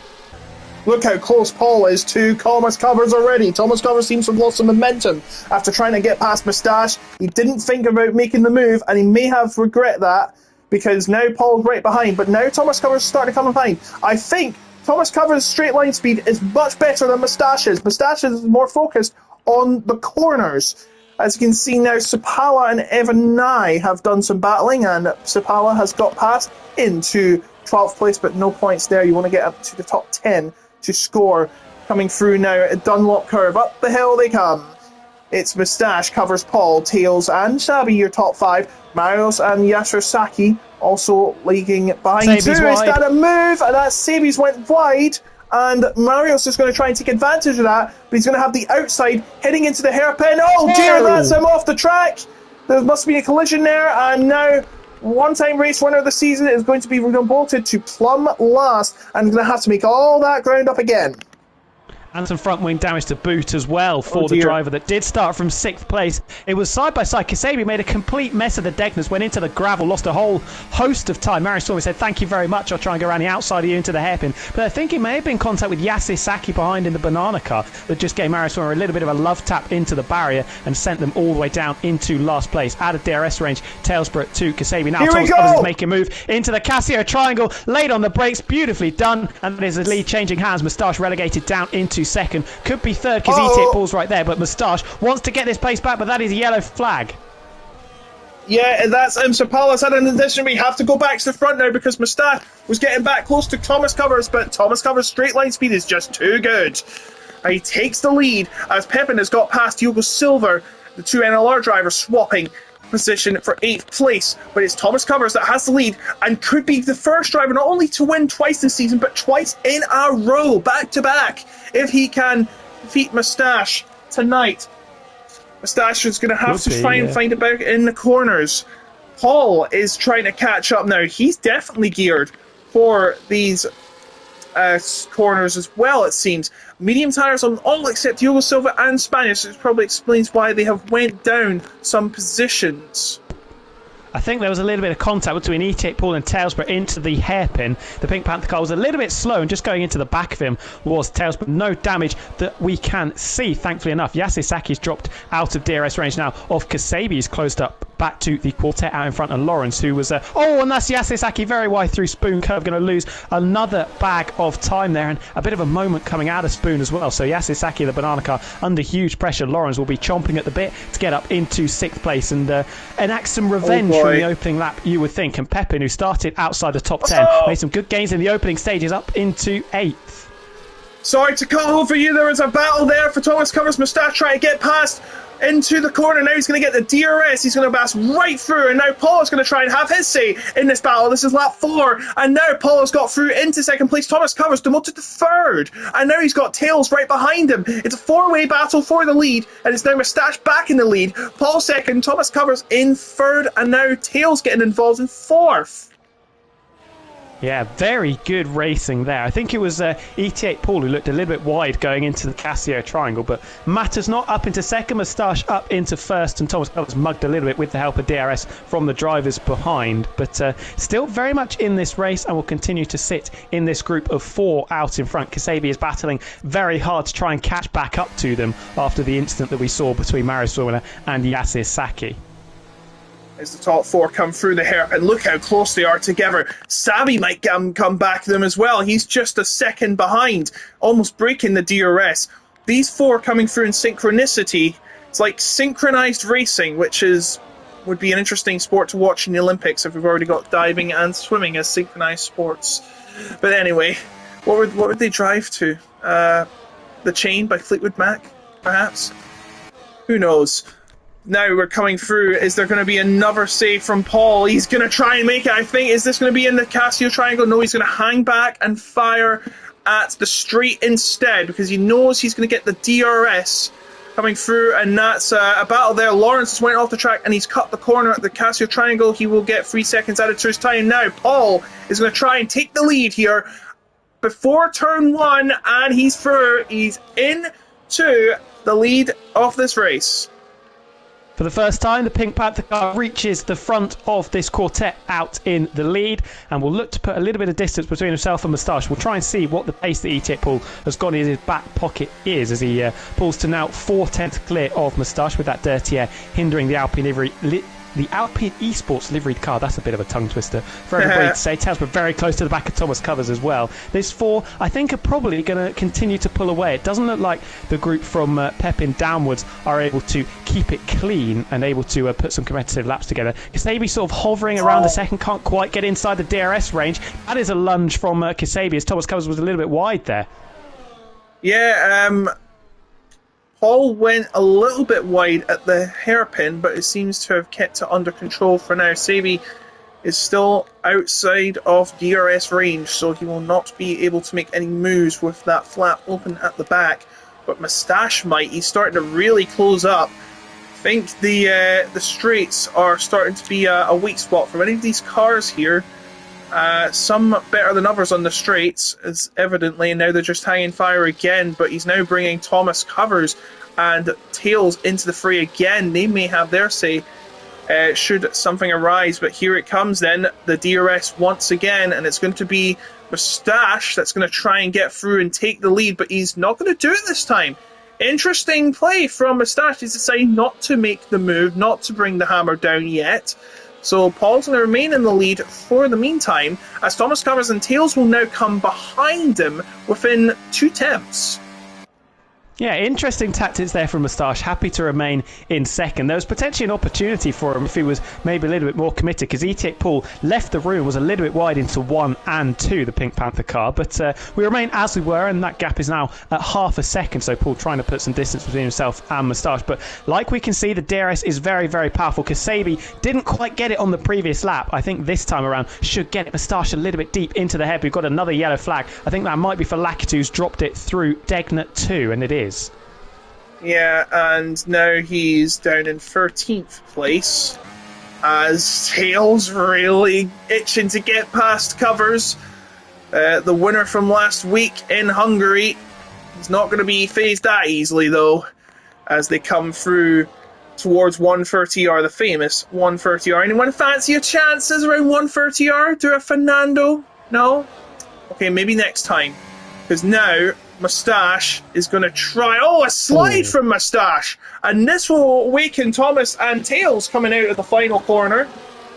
Look how close Paul is to Thomas Covers already. Thomas Covers seems to have lost some momentum after trying to get past Moustache. He didn't think about making the move, and he may have regret that, because now Paul's right behind, but now Thomas Covers is starting to come behind. I think Thomas Covers' straight line speed is much better than Moustache's. Moustache is more focused on the corners. As you can see now, Sapala and Evan Nye have done some battling, and Sapala has got past into 12th place, but no points there. You want to get up to the top 10 to score. Coming through now at a Dunlop curve. Up the hill they come. It's Moustache, Covers, Paul, Tails, and Shabby, your top 5. Marios and Yashirsaki also leaguing behind Sabi's too. Is wide. that a move? And that Sabi's went wide. And Marios is going to try and take advantage of that, but he's going to have the outside heading into the hairpin. Oh dear, that's him off the track. There must be a collision there, and now one-time race winner of the season is going to be bolted to plumb last, and going to have to make all that ground up again. And some front wing damage to boot as well for the driver that did start from 6th place. It was side by side. Kasabi made a complete mess of the Degners, went into the gravel, lost a whole host of time. Marius Stormy said, "Thank you very much. I'll try and go around the outside of you into the hairpin." But I think it may have been contact with Yasisaki behind in the banana car that just gave Marius Stormy a little bit of a love tap into the barrier and sent them all the way down into last place. Out of DRS range, Tailsborough to Kasabi. Now Thomas Covers is making a move into the Casio triangle, laid on the brakes, beautifully done. And there's the lead changing hands. Moustache relegated down into 2nd. Could be 3rd because ET Paul's right there, but Moustache wants to get this place back, but that is a yellow flag. Yeah, that's Sapala's had an addition. We have to go back to the front now because Moustache was getting back close to Thomas Covers, but Thomas Covers' straight line speed is just too good. And he takes the lead as Pepin has got past Hugo Silver, the 2 NLR drivers swapping position for 8th place, but it's Thomas Covers that has the lead and could be the first driver not only to win twice this season but twice in a row, back to back, if he can defeat Moustache tonight. Moustache is going to have to try and find about in the corners. Paul is trying to catch up now. He's definitely geared for these corners as well, it seems. Medium tyres on all except Hugo Silva and Spanish, which probably explains why they have went down some positions. I think there was a little bit of contact between ET8 Paul and Tails, but into the hairpin. The Pink Panther car was a little bit slow, and just going into the back of him was Tails, but no damage that we can see, thankfully enough. Yasasaki's dropped out of DRS range now. Of Kasabi's closed up back to the quartet out in front of Lawrence, who was and that's Yasasaki very wide through Spoon Curve, going to lose another bag of time there, and a bit of a moment coming out of Spoon as well. So Yasasaki, the banana car, under huge pressure. Lawrence will be chomping at the bit to get up into 6th place and enact some revenge from the opening lap, you would think. And Pepin, who started outside the top 10, made some good gains in the opening stages, up into 8th. Sorry to cut over you. There was a battle there for Thomas Cover's moustache trying to get past into the corner. Now he's going to get the DRS. He's going to pass right through, and now Paul is going to try and have his say in this battle. This is lap 4, and now Paul has got through into 2nd place. Thomas Covers demoted to 3rd, and now he's got Tails right behind him. It's a 4-way battle for the lead, and it's now Moustache back in the lead. Paul 2nd, Thomas Covers in 3rd, and now Tails getting involved in 4th. Yeah, very good racing there. I think it was ET8 Paul who looked a little bit wide going into the Casio triangle, but Matters not up into 2nd, Moustache up into 1st, and Thomas Covers mugged a little bit with the help of DRS from the drivers behind. But still very much in this race, and will continue to sit in this group of 4 out in front. Kasabi is battling very hard to try and catch back up to them after the incident that we saw between Mario Sorwina and Yasasaki. As the top 4 come through the hairpin, look how close they are together. Sabi might come back to them as well. He's just a 2nd behind, almost breaking the DRS. These 4 coming through in synchronicity. It's like synchronized racing, which would be an interesting sport to watch in the Olympics if we've already got diving and swimming as synchronized sports. But anyway, what would they drive to? The Chain by Fleetwood Mac, perhaps? Who knows? Now we're coming through. Is there going to be another save from Paul? He's going to try and make it, I think. Is this going to be in the Casio triangle? No, he's going to hang back and fire at the straight instead, because he knows he's going to get the DRS coming through, and that's a battle there. Lawrence has went off the track and he's cut the corner at the Casio triangle. He will get 3 seconds added to his time. Now Paul is going to try and take the lead here before turn 1, and he's through. He's into the lead of this race. For the first time, the Pink Panther car reaches the front of this quartet out in the lead, and will look to put a little bit of distance between himself and Moustache. We'll try and see what the pace that ET8 Paul has got in his back pocket is, as he pulls to now 4/10 clear of Moustache, with that dirty air hindering the Alpine Esports liveried car. That's a bit of a tongue twister for everybody to say. Tails, but very close to the back of Thomas Covers as well. This 4, I think, are probably going to continue to pull away. It doesn't look like the group from Pepin downwards are able to keep it clean and able to put some competitive laps together. Kasabi sort of hovering around the 2nd, can't quite get inside the DRS range. That is a lunge from Kasabi, as Thomas Covers was a little bit wide there. Yeah, Paul went a little bit wide at the hairpin, but it seems to have kept it under control for now. Sabi is still outside of DRS range, so he will not be able to make any moves with that flap open at the back. But Moustache might. He's starting to really close up. I think the straights are starting to be a weak spot for many of these cars here. Some better than others on the straights, as evidently, and now they're just hanging fire again. But he's now bringing Thomas Covers and Tails into the fray again. They may have their say should something arise, but here it comes then, the DRS once again, and it's going to be Moustache that's going to try and get through and take the lead, but he's not going to do it this time. Interesting play from Moustache. He's decided not to make the move, not to bring the hammer down yet. So Paul's going to remain in the lead for the meantime, as Thomas Covers and Tails will now come behind him within 2 tenths. Yeah, interesting tactics there from Moustache. Happy to remain in 2nd. There was potentially an opportunity for him if he was maybe a little bit more committed, because ET8 Paul left the room, was a little bit wide into 1 and 2, the Pink Panther car. But we remain as we were, and that gap is now at half a second. So Paul trying to put some distance between himself and Moustache. But like we can see, the DRS is very, very powerful. Kasabi didn't quite get it on the previous lap. I think this time around should get it. Moustache a little bit deep into the head. We've got another yellow flag. I think that might be for Lakitu, who's dropped it through Degnut 2, and it is. Yeah, and now he's down in 13th place, as Tails really itching to get past Covers. The winner from last week in Hungary. He's not going to be phased that easily, though, as they come through towards 130R, the famous 130R. Anyone fancy your chances around 130R? Do a Fernando? No? Okay, maybe next time. Because now Moustache is going to try. Oh, a slide from Moustache! And this will awaken Thomas and Tails coming out of the final corner.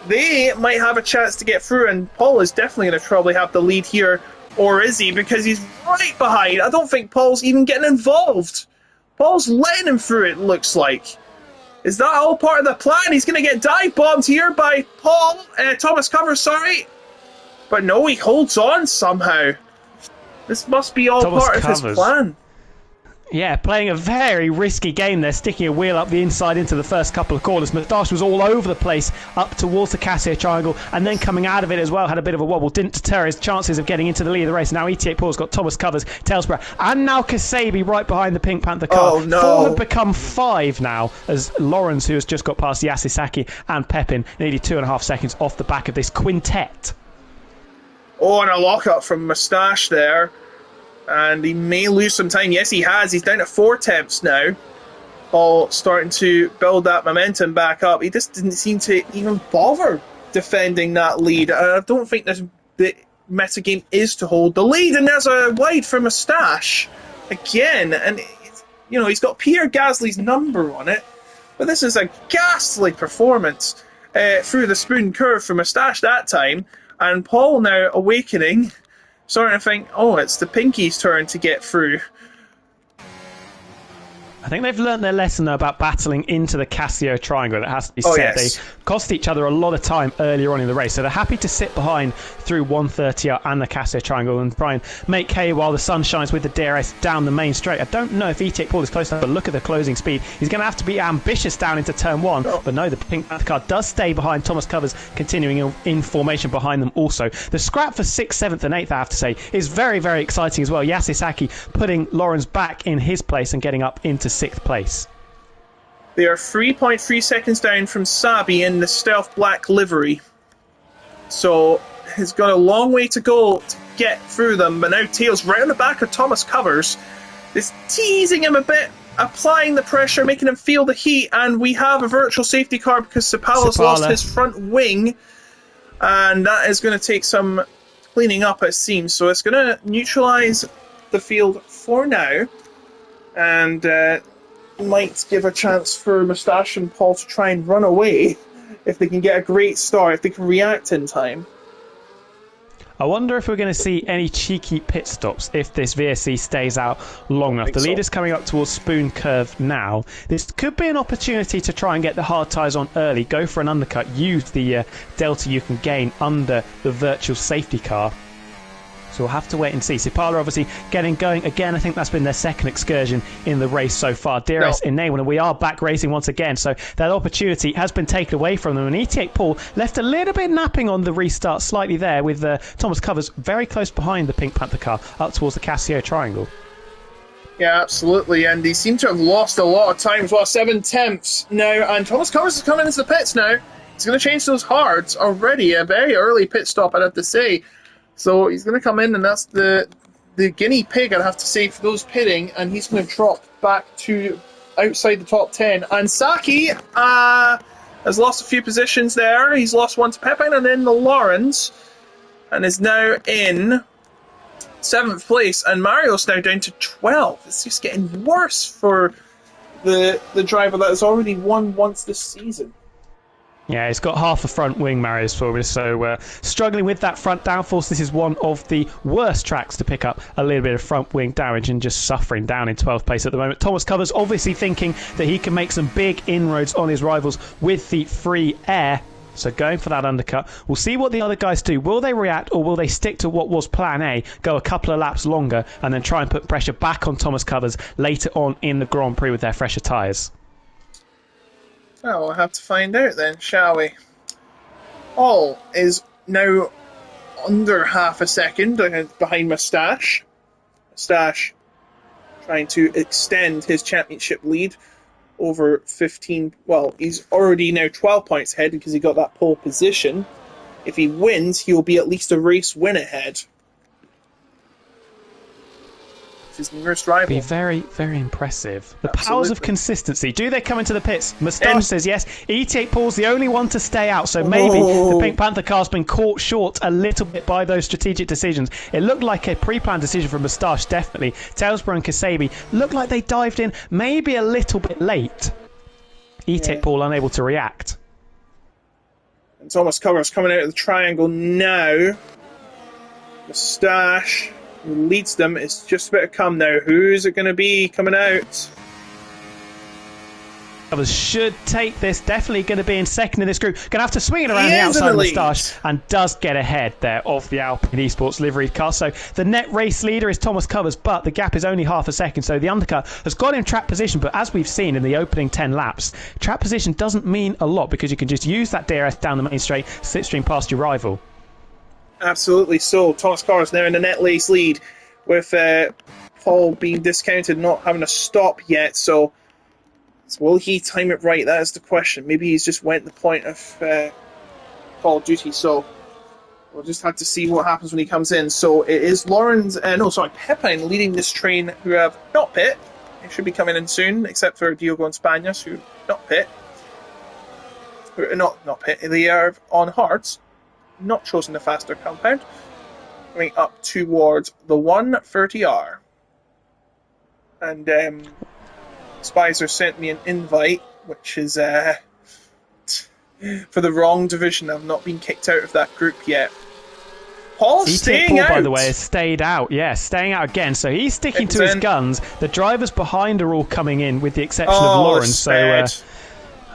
They might have a chance to get through, and Paul is definitely going to probably have the lead here. Or is he? Because he's right behind. I don't think Paul's even getting involved. Paul's letting him through, it looks like. Is that all part of the plan? He's going to get dive bombed here by Paul. Thomas Covers, sorry. But no, he holds on somehow. This must be all part of his plan. Yeah, playing a very risky game there, sticking a wheel up the inside into the first couple of corners. Moustache was all over the place up towards the Casio triangle, and then coming out of it as well, had a bit of a wobble. Didn't deter his chances of getting into the lead of the race. Now ETA Paul's got Thomas Covers, Tailsborough, and now Kasabi right behind the Pink Panther car. Oh, no. 4 have become 5 now, as Lawrence, who has just got past Yasisaki and Pepin, nearly 2.5 seconds off the back of this quintet. Oh, and a lock-up from Moustache there. And he may lose some time. Yes, he has. He's down to 4 attempts now. Paul starting to build that momentum back up. He just didn't seem to even bother defending that lead. I don't think the metagame is to hold the lead. And there's a wide for Moustache again. And, he's got Pierre Gasly's number on it. But this is a ghastly performance through the spoon curve for Moustache that time. And Paul now awakening, starting to think, oh, it's the Pinky's turn to get through. I think they've learnt their lesson though about battling into the Casio triangle. It has to be said. Yes. They cost each other a lot of time earlier on in the race, so they're happy to sit behind through 130 and the Casio triangle and try and make hay while the sun shines with the DRS down the main straight. I don't know if ETA Paul is close enough, but look at the closing speed. He's going to have to be ambitious down into turn 1, but no, the Pink Panther car does stay behind. Thomas Covers continuing in formation behind them also. The scrap for 6th, 7th and 8th, I have to say, is very, very exciting as well. Yasisaki putting Lawrence back in his place and getting up into 6th place. They are 3.3 seconds down from Sabi in the stealth black livery. So he's got a long way to go to get through them. But now Tails right on the back of Thomas Covers is teasing him a bit, applying the pressure, making him feel the heat. And we have a virtual safety car because Sapala's lost his front wing. And that is going to take some cleaning up, it seems. So it's going to neutralise the field for now. And might give a chance for Moustache and Paul to try and run away if they can get a great start, if they can react in time. I wonder if we're going to see any cheeky pit stops if this VSC stays out long enough. The leader's coming up towards Spoon Curve now. This could be an opportunity to try and get the hard tyres on early, go for an undercut, use the delta you can gain under the virtual safety car. So we'll have to wait and see. Sipala obviously getting going again. I think that's been their second excursion in the race so far. DRS enabled, and we are back racing once again. So that opportunity has been taken away from them. And ETA Paul left a little bit napping on the restart slightly there with Thomas Covers very close behind the Pink Panther car up towards the Casio triangle. Yeah, absolutely. And they seem to have lost a lot of time as well. 7 tenths now. And Thomas Covers is coming into the pits now. He's going to change those hards already. A very early pit stop, I'd have to say. So he's going to come in, and that's the guinea pig, I'd have to say, for those pitting, and he's going to drop back to outside the top 10. And Saki has lost a few positions there. He's lost one to Pepin and then the Lawrence, and is now in 7th place. And Mario's now down to 12. It's just getting worse for the driver that has already won once this season. Yeah, he's got half a front wing, Marius Forbes, so struggling with that front downforce. This is one of the worst tracks to pick up a little bit of front wing damage, and just suffering down in 12th place at the moment. Thomas Covers obviously thinking that he can make some big inroads on his rivals with the free air. So going for that undercut. We'll see what the other guys do. Will they react, or will they stick to what was plan A, go a couple of laps longer, and then try and put pressure back on Thomas Covers later on in the Grand Prix with their fresher tyres? Well, we'll have to find out then, shall we? Paul is now under half a second behind Moustache. Moustache trying to extend his championship lead over 15. Well, he's already now 12 points ahead because he got that pole position. If he wins, he'll be at least a race win ahead. his nearest Be rival. very, very impressive. The powers Absolutely. of consistency. Do they come into the pits? Moustache says yes. ET8 Paul's the only one to stay out, so maybe the Pink Panther car's been caught short a little bit by those strategic decisions. It looked like a pre-planned decision from Moustache, definitely. Talesborough and Kasabi looked like they dived in maybe a little bit late. ET8 Paul unable to react. And Thomas Covers coming out of the triangle now. Moustache, who leads them, is just about to come now. Who's it going to be coming out? Covers should take this. Definitely going to be in second in this group. Going to have to swing it around the He is outside in of the Moustache and does get ahead there of the Alpine Esports livery car. So the net race leader is Thomas Covers, but the gap is only half a second. So the undercut has got him track position, but as we've seen in the opening 10 laps, track position doesn't mean a lot because you can just use that DRS down the main straight, slipstream past your rival. Absolutely so. Thomas Covers now in the net race lead with Paul being discounted, not having a stop yet. So will he time it right? That is the question. Maybe he's just went the point of Call of Duty. So we'll just have to see what happens when he comes in. So it is Pepine leading this train, who have not pit. They should be coming in soon, except for Diogo and Spanias, who not pit. Not pit. They are on hards. Not chosen the faster compound. Coming up towards the 130R. And Spicer sent me an invite, which is for the wrong division. I've not been kicked out of that group yet. Paul's staying out. By the way, has stayed out. Yeah, staying out again. So he's sticking to his guns. The drivers behind are all coming in, with the exception of Lawrence.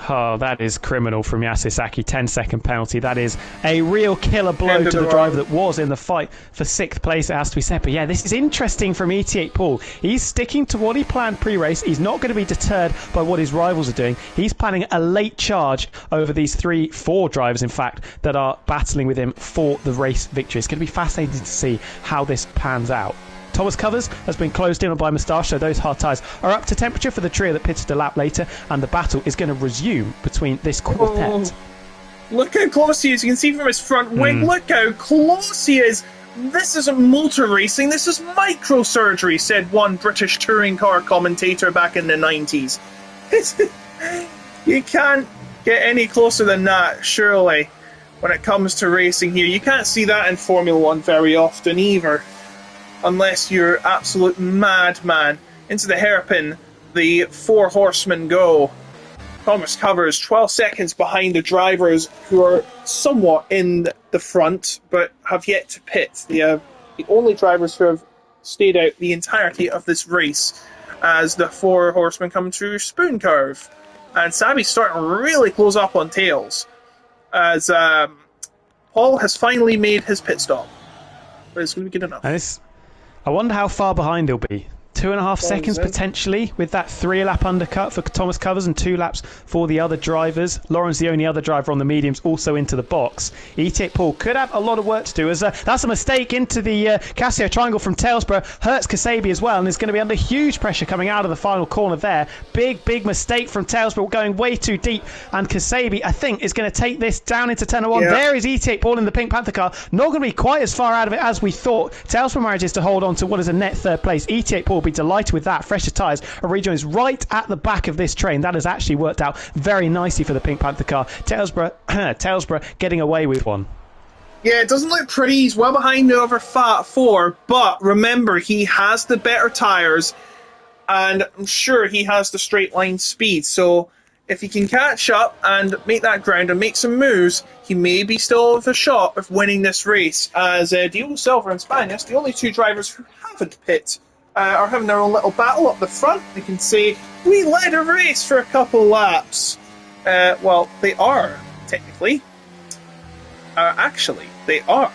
Oh, that is criminal from Yasisaki. 10-second penalty. That is a real killer blow to the driver that was in the fight for 6th place, it has to be said. But yeah, this is interesting from ET8 Paul. He's sticking to what he planned pre-race. He's not going to be deterred by what his rivals are doing. He's planning a late charge over these 4 drivers, in fact, that are battling with him for the race victory. It's going to be fascinating to see how this pans out. Thomas Covers has been closed in by Moustache, so those hard tyres are up to temperature for the trio that pitted a lap later, and the battle is going to resume between this quartet. Look how close he is. You can see from his front wing. Look how close he is. This isn't motor racing, this is microsurgery, said one British touring car commentator back in the 90s. You can't get any closer than that, surely, when it comes to racing here. You can't see that in Formula 1 very often either. Unless you're absolute madman. Into the hairpin, the 4 horsemen go. Thomas Covers 12 seconds behind the drivers, who are somewhat in the front, but have yet to pit. They are the only drivers who have stayed out the entirety of this race, as the 4 horsemen come through Spoon Curve. And Sabi's starting to really close up on tails, as Paul has finally made his pit stop. But it's going to be good enough. I wonder how far behind he'll be. 2.5 seconds potentially, with that 3-lap undercut for Thomas Covers and 2 laps for the other drivers. Lauren's the only other driver on the mediums, also into the box. ET8 Paul could have a lot of work to do, as that's a mistake into the Casio triangle from Talesborough. Hurts Kasabi as well, and is going to be under huge pressure coming out of the final corner there. Big mistake from Talesborough, going way too deep, and Kasabi, I think, is going to take this down into turn 1. Yeah. There is ET8 Paul in the Pink Panther car. Not going to be quite as far out of it as we thought. Talesborough manages to hold on to what is a net 3rd place. ET8 Paul will be delighted with that. Fresher tyres and rejoins right at the back of this train. That has actually worked out very nicely for the Pink Panther car. Talesborough getting away with one. Yeah, it doesn't look pretty. He's well behind the other 4, but remember, he has the better tyres, and I'm sure he has the straight line speed. So if he can catch up and make that ground and make some moves, he may be still with a shot of winning this race, as Diogo Silva and Spanias, the only 2 drivers who haven't pit, are having their own little battle up the front. They can say, we led a race for a couple laps. Well, they are, technically. Actually, they are.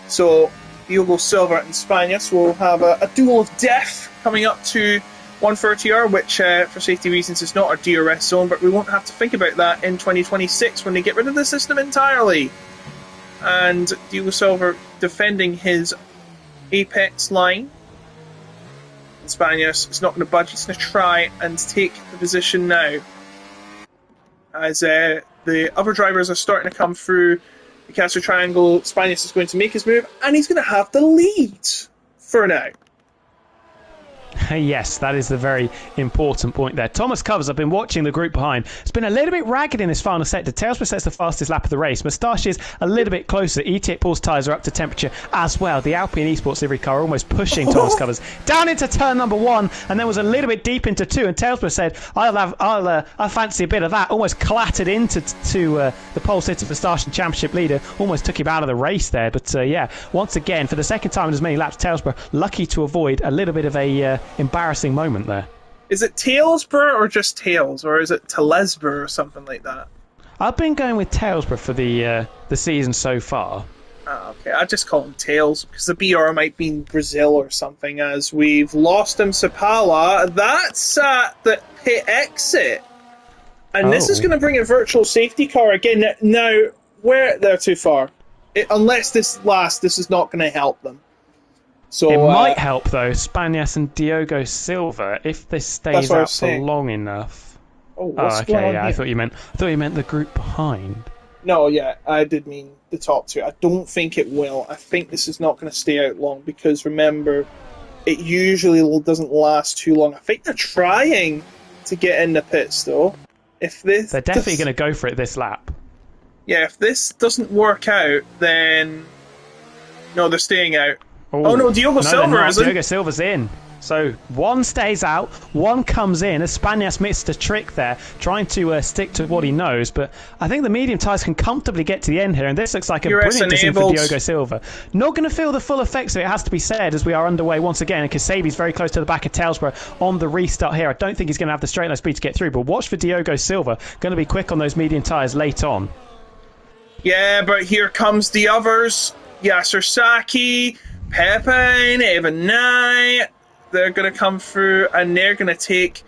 So, Diogo Silva and Spanias will have a duel of death coming up to 130R, which, for safety reasons, is not a DRS zone, but we won't have to think about that in 2026 when they get rid of the system entirely. And Diogo Silva defending his apex line. Spanias is not going to budge. He's going to try and take the position now, as the other drivers are starting to come through the Castro Triangle. Spanias is going to make his move, and he's going to have the lead for now. Yes, that is the very important point there. Thomas Covers, I've been watching the group behind. It's been a little bit ragged in this final sector. Tailsborough sets the fastest lap of the race. Moustache is a little bit closer. E-Tech Paul's tyres are up to temperature as well. The Alpine Esports livery car almost pushing Thomas Covers down into turn number 1, and then was a little bit deep into 2. And Tailsborough said, "I fancy a bit of that." Almost clattered into the pole sitter Moustache and championship leader. Almost took him out of the race there. But yeah, once again, for the second time in as many laps, Tailsborough lucky to avoid a little bit of a embarrassing moment there. Is it Tailsborough or just Tails, or is it Talesborough or something like that? I've been going with Tailsborough for the season so far. Okay, I just call him Tails because the BR might be in Brazil or something. As we've lost him, Sapala. That's at the pit exit, and this is going to bring a virtual safety car again. Now, they're too far. Unless this is not going to help them. So it might help though, Spanias and Diogo Silva, if this stays out for long enough. Okay, yeah, I thought you meant the group behind. No, yeah, I did mean the top 2. I don't think it will. I think this is not going to stay out long because remember, it usually doesn't last too long. I think they're trying to get in the pits though. They're definitely going to go for it this lap. Yeah, if this doesn't work out, then no, they're staying out. Oh no, Diogo Silva isn't. Diogo Silva's in. So one stays out, one comes in. Spanias missed a trick there, trying to stick to what he knows. But I think the medium tyres can comfortably get to the end here, and this looks like a brilliant decision for Diogo Silva. Not going to feel the full effects of it, has to be said, as we are underway once again. And Kasabi's very close to the back of Tailsborough on the restart here. I don't think he's going to have the straight line speed to get through, but watch for Diogo Silva. Going to be quick on those medium tyres late on. Yeah, but here comes the others. Yasser Saki, Pepe, Evan Knight. They're going to come through and they're going to take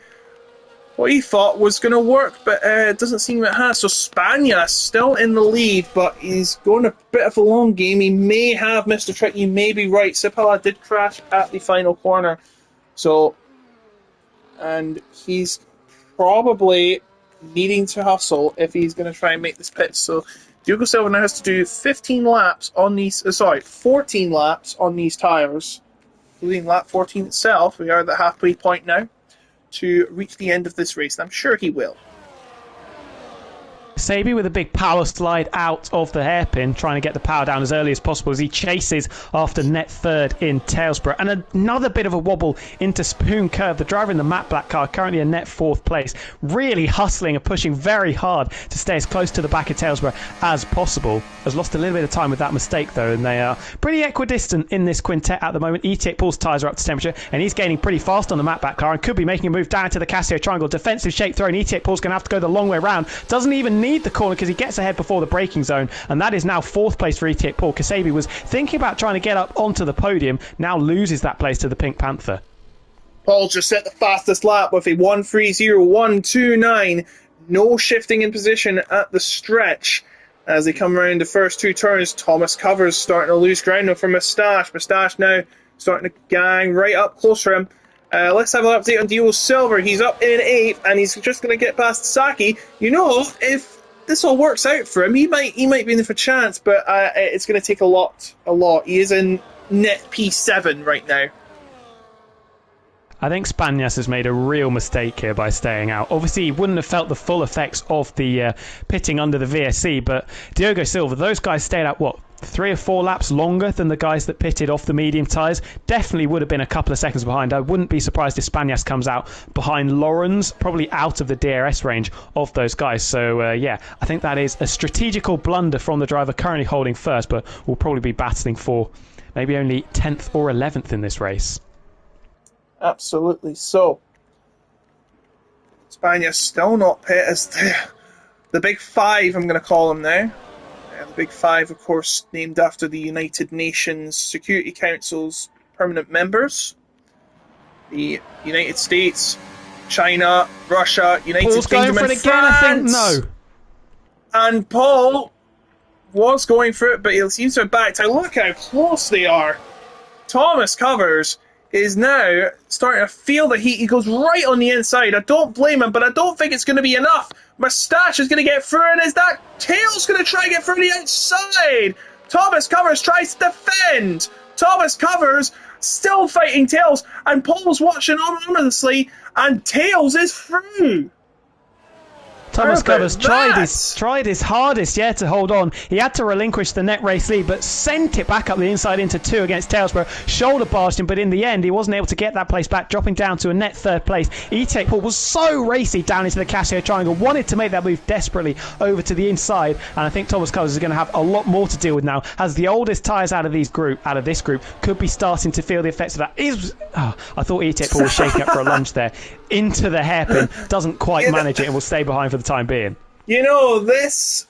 what he thought was going to work, but it doesn't seem it has. So Spania still in the lead, but he's going a bit of a long game. He may have missed a trick. You may be right. Sipala did crash at the final corner. And he's probably needing to hustle if he's going to try and make this pitch. So Diogo Silva now has to do 14 laps on these tyres, including lap 14 itself. We are at the halfway point now to reach the end of this race, and I'm sure he will. Sabi with a big power slide out of the hairpin, trying to get the power down as early as possible as he chases after net third in Tailsborough. And another bit of a wobble into Spoon Curve. The driver in the matte black car, currently in net 4th place, really hustling and pushing very hard to stay as close to the back of Tailsborough as possible. Has lost a little bit of time with that mistake though, and they are pretty equidistant in this quintet at the moment. E-Tech Paul's tyres are up to temperature, and he's gaining pretty fast on the matte black car and could be making a move down to the Casio triangle. Defensive shape throw, and E-Tech Paul's going to have to go the long way round. Doesn't even need the corner because he gets ahead before the braking zone, and that is now 4th place for E-Tech Paul. Kasabi was thinking about trying to get up onto the podium, now loses that place to the Pink Panther. Paul just set the fastest lap with a 1:30.129. No shifting in position at the stretch as they come around the first 2 turns. Thomas Covers starting to lose ground now for Moustache. Moustache now starting to gang right up close for him. Let's have an update on Diogo Silva. He's up in 8th, and he's just going to get past Saki. You know, if this all works out for him, he might be in there for a chance, but it's going to take a lot. He is in net P7 right now. I think Spanias has made a real mistake here by staying out. Obviously, he wouldn't have felt the full effects of the pitting under the VSC, but Diogo Silva, those guys stayed out, 3 or 4 laps longer than the guys that pitted off the medium tyres. Definitely would have been a couple of seconds behind. I wouldn't be surprised if Spanias comes out behind Lawrence, probably out of the DRS range of those guys. So yeah, I think that is a strategical blunder from the driver currently holding first, but will probably be battling for maybe only 10th or 11th in this race. Absolutely. So Spanias still not pit as the big 5, I'm going to call them now. The Big 5, of course, named after the United Nations Security Council's permanent members. The United States, China, Russia, United Paul's Kingdom, going for and it again, France. I think. No. And Paul was going for it, but he seems to have backed out. Look how close they are. Thomas Covers is now starting to feel the heat. He goes right on the inside. I don't blame him, but I don't think it's going to be enough. Moustache is going to get through, and is that Tails going to try and get through the outside? Thomas Covers tries to defend. Thomas Covers still fighting Tails, and Paul's watching ominously, and Tails is through. Thomas Covers tried his hardest, to hold on. He had to relinquish the net race lead, but sent it back up the inside into 2 against Tailsborough. Shoulder barged him, but in the end, he wasn't able to get that place back, dropping down to a net 3rd place. E-Tech Paul was so racy down into the Casio Triangle, wanted to make that move desperately over to the inside, and I think Thomas Covers is going to have a lot more to deal with now, as the oldest tyres out of this group, could be starting to feel the effects of that. I thought E-Tech Paul was shaking up for a lunge there. Into the hairpin, doesn't quite manage it and will stay behind for the time being. You know,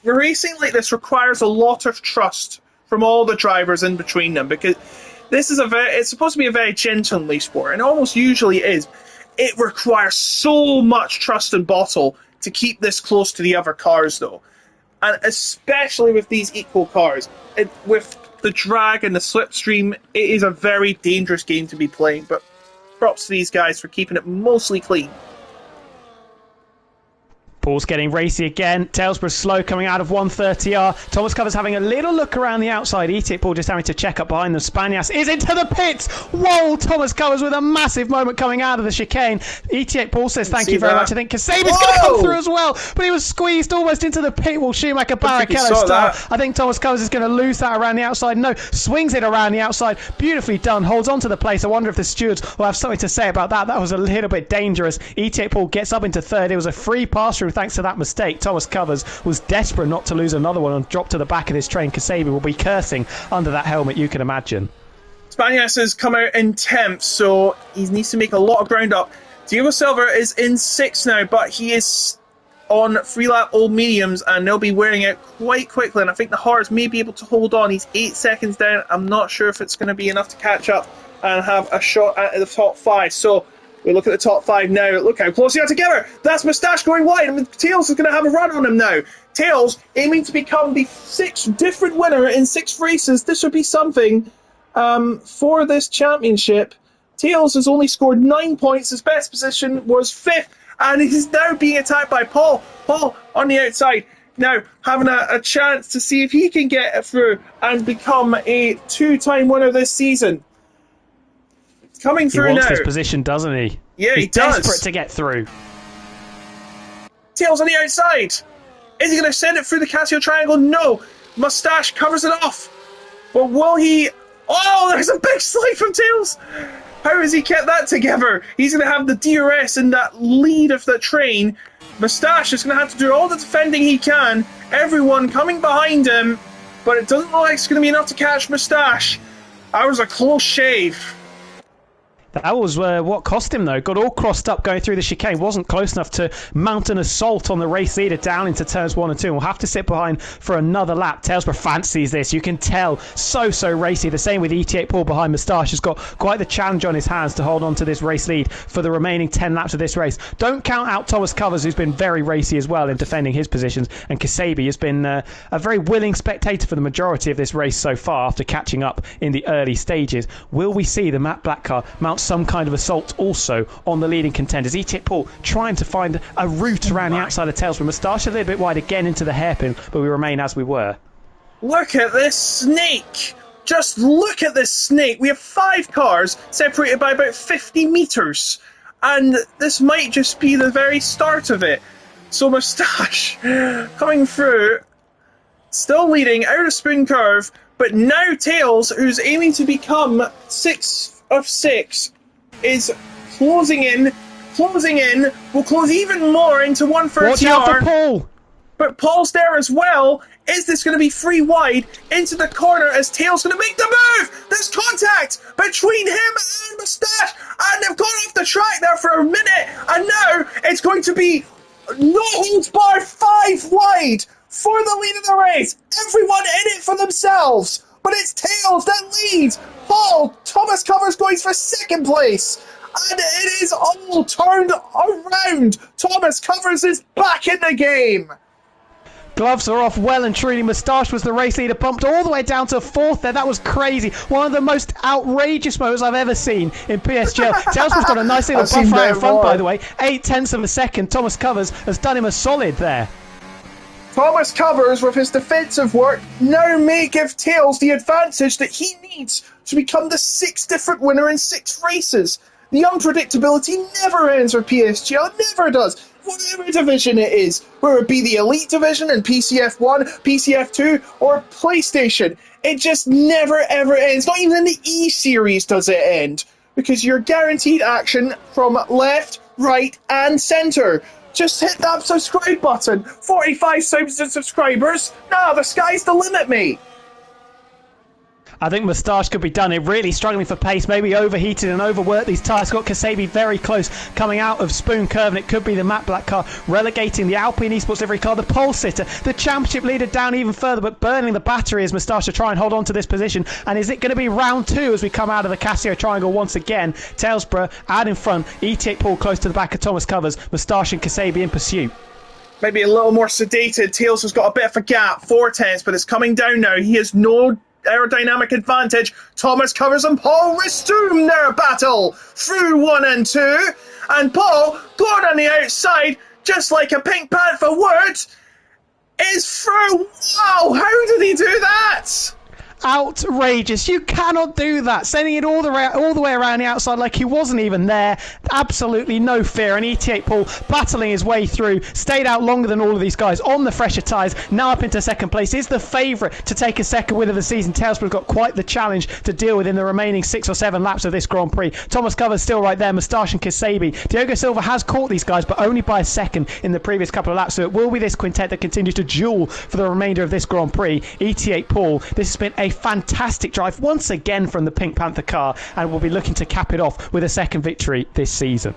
racing like this requires a lot of trust from all the drivers in between them, because this is it's supposed to be a very gentlemanly sport, and almost usually is. It requires so much trust and bottle to keep this close to the other cars, though. And especially with these equal cars, with the drag and the slipstream, it is a very dangerous game to be playing, but props to these guys for keeping it mostly clean. Paul's getting racy again. Tailsborough slow coming out of 130R. Thomas Covers having a little look around the outside. E-Tip Paul just having to check up behind them. Spanias is into the pits. Whoa, Thomas Covers with a massive moment coming out of the chicane. E-Tip Paul says thank you very much. I think Kasabi's going to come through as well, but he was squeezed almost into the pit wall. Schumacher Barrichello style. I think Thomas Covers is going to lose that around the outside. No, swings it around the outside. Beautifully done. Holds on to the place. I wonder if the stewards will have something to say about that. That was a little bit dangerous. E-Tip Paul gets up into 3rd. It was a free pass through thanks to that mistake. Thomas Covers was desperate not to lose another one and drop to the back of this train. Kasabi will be cursing under that helmet, you can imagine. Spanias has come out in 10th, so he needs to make a lot of ground up. Diego Silva is in 6th now, but he is on 3-lap old mediums, and they'll be wearing out quite quickly, and I think the Hards may be able to hold on. He's 8 seconds down. I'm not sure if it's going to be enough to catch up and have a shot at the top 5, so we look at the top 5 now. Look how close they are together. That's Moustache going wide, and Tails is going to have a run on him now. Tails aiming to become the 6th different winner in 6 races. This would be something for this championship. Tails has only scored 9 points. His best position was 5th, and he's now being attacked by Paul. Paul on the outside. Now having a chance to see if he can get it through and become a 2-time winner this season. Coming through now. He wants this position, doesn't he? Yeah, He's desperate to get through. Tails on the outside. Is he going to send it through the Casio Triangle? No. Moustache covers it off. But will he... Oh, there's a big slide from Tails. How has he kept that together? He's going to have the DRS in that lead of the train. Moustache is going to have to do all the defending he can. Everyone coming behind him. But it doesn't look like it's going to be enough to catch Moustache. That was a close shave. That was what cost him, though. Got all crossed up going through the chicane. Wasn't close enough to mount an assault on the race leader down into turns 1 and 2. We'll have to sit behind for another lap. Tailsborough fancies this. You can tell. So racy. The same with ET8 Paul behind Moustache. Has got quite the challenge on his hands to hold on to this race lead for the remaining 10 laps of this race. Don't count out Thomas Covers, who's been very racy as well in defending his positions. And Kasabi has been a very willing spectator for the majority of this race so far after catching up in the early stages. Will we see the Matt Black car mount some kind of assault also on the leading contenders? E-Tip Paul trying to find a route around the outside of Tails, with Moustache a little bit wide again into the hairpin, but we remain as we were. Look at this snake! Just look at this snake! We have 5 cars separated by about 50 metres, and this might just be the very start of it. So Moustache coming through, still leading out of Spoon Curve, but now Tails, who's aiming to become 6 of 6, is closing in, will close even more into 130R. Watch out for Paul! But Paul's there as well. Is this going to be free wide into the corner as Tails going to make the move? There's contact between him and Moustache, and they've gone off the track there for a minute, and now it's going to be no holds barred 5 wide for the lead of the race. Everyone in it for themselves. But it's Tails that leads. Paul, Thomas Covers going for 2nd place. And it is all turned around. Thomas Covers is back in the game. Gloves are off well and truly. Moustache was the race leader, bumped all the way down to 4th there. That was crazy. One of the most outrageous moments I've ever seen in PSGL. Tailsboro's got a nice little buffer out in front, by the way. 0.8 of a second. Thomas Covers has done him a solid there. Thomas Covers, with his defensive work, now may give Tails the advantage that he needs to become the 6th different winner in 6 races. The unpredictability never ends with PSGL, it never does. Whatever division it is, whether it be the Elite Division in PCF 1, PCF 2, or PlayStation, it just never ever ends. Not even in the E-Series does it end, because you're guaranteed action from left, right, and centre. Just hit that subscribe button. 45,000 subscribers. Nah, the sky's the limit, mate. I think Moustache could be done. It really struggling for pace, maybe overheated and overworked these tyres. Got Kasabi very close coming out of Spoon Curve, and it could be the matte black car relegating the Alpine Esports livery car, the pole sitter, the championship leader down even further, but burning the battery as Moustache to try and hold on to this position. And is it going to be round 2 as we come out of the Casio Triangle once again? Talesborough out in front, ET8 Paul close to the back of Thomas Covers, Moustache and Kasabi in pursuit. Maybe a little more sedated. Tails has got a bit of a gap, 4/10, but it's coming down now. He has no aerodynamic advantage. Thomas Covers and Paul resume their battle through 1 and 2, and Paul, going on the outside just like a Pink Panther would, is through. Wow, how did he do that? Outrageous. You cannot do that. Sending it all the way around the outside like he wasn't even there. Absolutely no fear. And ET8 Paul battling his way through. Stayed out longer than all of these guys on the fresher tyres. Now up into second place. Is the favourite to take a second win of the season. Talesborough's got quite the challenge to deal with in the remaining 6 or 7 laps of this Grand Prix. Thomas Covers still right there. Moustache and Kasabi. Diogo Silva has caught these guys, but only by a second in the previous couple of laps. So it will be this quintet that continues to duel for the remainder of this Grand Prix. ET8 Paul, this has been a fantastic drive once again from the Pink Panther car, and we'll be looking to cap it off with a second victory this season.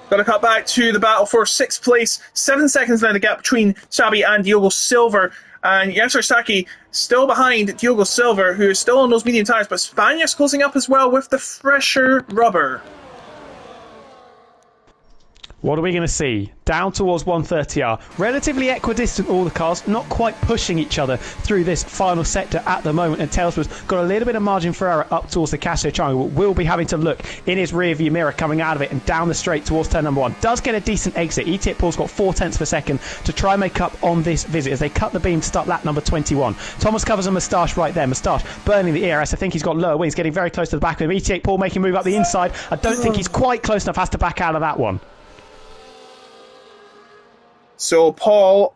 Got to cut back to the battle for 6th place. 7 seconds now the gap between Sabi and Diogo Silva. And Yasser Saki still behind Diogo Silva, who is still on those medium tyres, but Spania's closing up as well with the fresher rubber. What are we going to see? Down towards 130R. Relatively equidistant, all the cars, not quite pushing each other through this final sector at the moment. And Talesborough's got a little bit of margin for error up towards the Casio Triangle. Will be having to look in his rear view mirror coming out of it and down the straight towards turn number 1. Does get a decent exit. ET8 Paul's got 4/10 of a second to try and make up on this visit as they cut the beam to start lap number 21. Thomas Covers and Moustache right there. Moustache burning the ERS. I think he's got lower wings, getting very close to the back of him. ET8 Paul making a move up the inside. I don't think he's quite close enough. Has to back out of that one. So Paul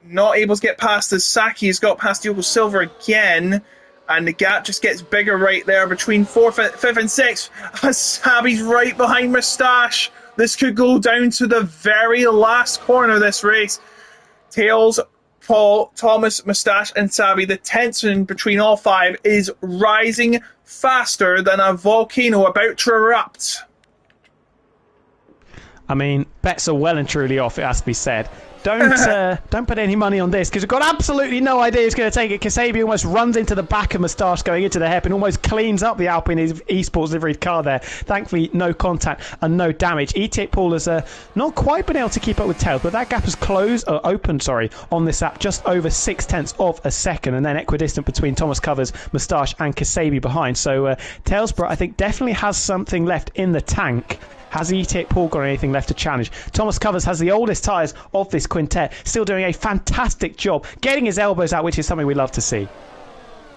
not able to get past as Saki's got past Diogo Silva again, and the gap just gets bigger right there between 4th, 5th and 6th. As Sabi's right behind Moustache. This could go down to the very last corner of this race. Tails, Paul, Thomas, Moustache and Sabi. The tension between all 5 is rising faster than a volcano about to erupt. I mean, bets are well and truly off, it has to be said. Don't put any money on this, because we've got absolutely no idea who's going to take it. Kasabi almost runs into the back of Moustache going into the hairpin, almost cleans up the Alpine Esports liveried car there. Thankfully, no contact and no damage. ET8 Paul has not quite been able to keep up with Tails, but that gap has opened on this lap, just over 6/10 of a second, and then equidistant between Thomas Covers, Moustache and Kasabi behind. So Talesborough, I think, definitely has something left in the tank. Has ET8 Paul got anything left to challenge? Thomas Covers has the oldest tyres of this quintet, still doing a fantastic job, getting his elbows out, which is something we love to see.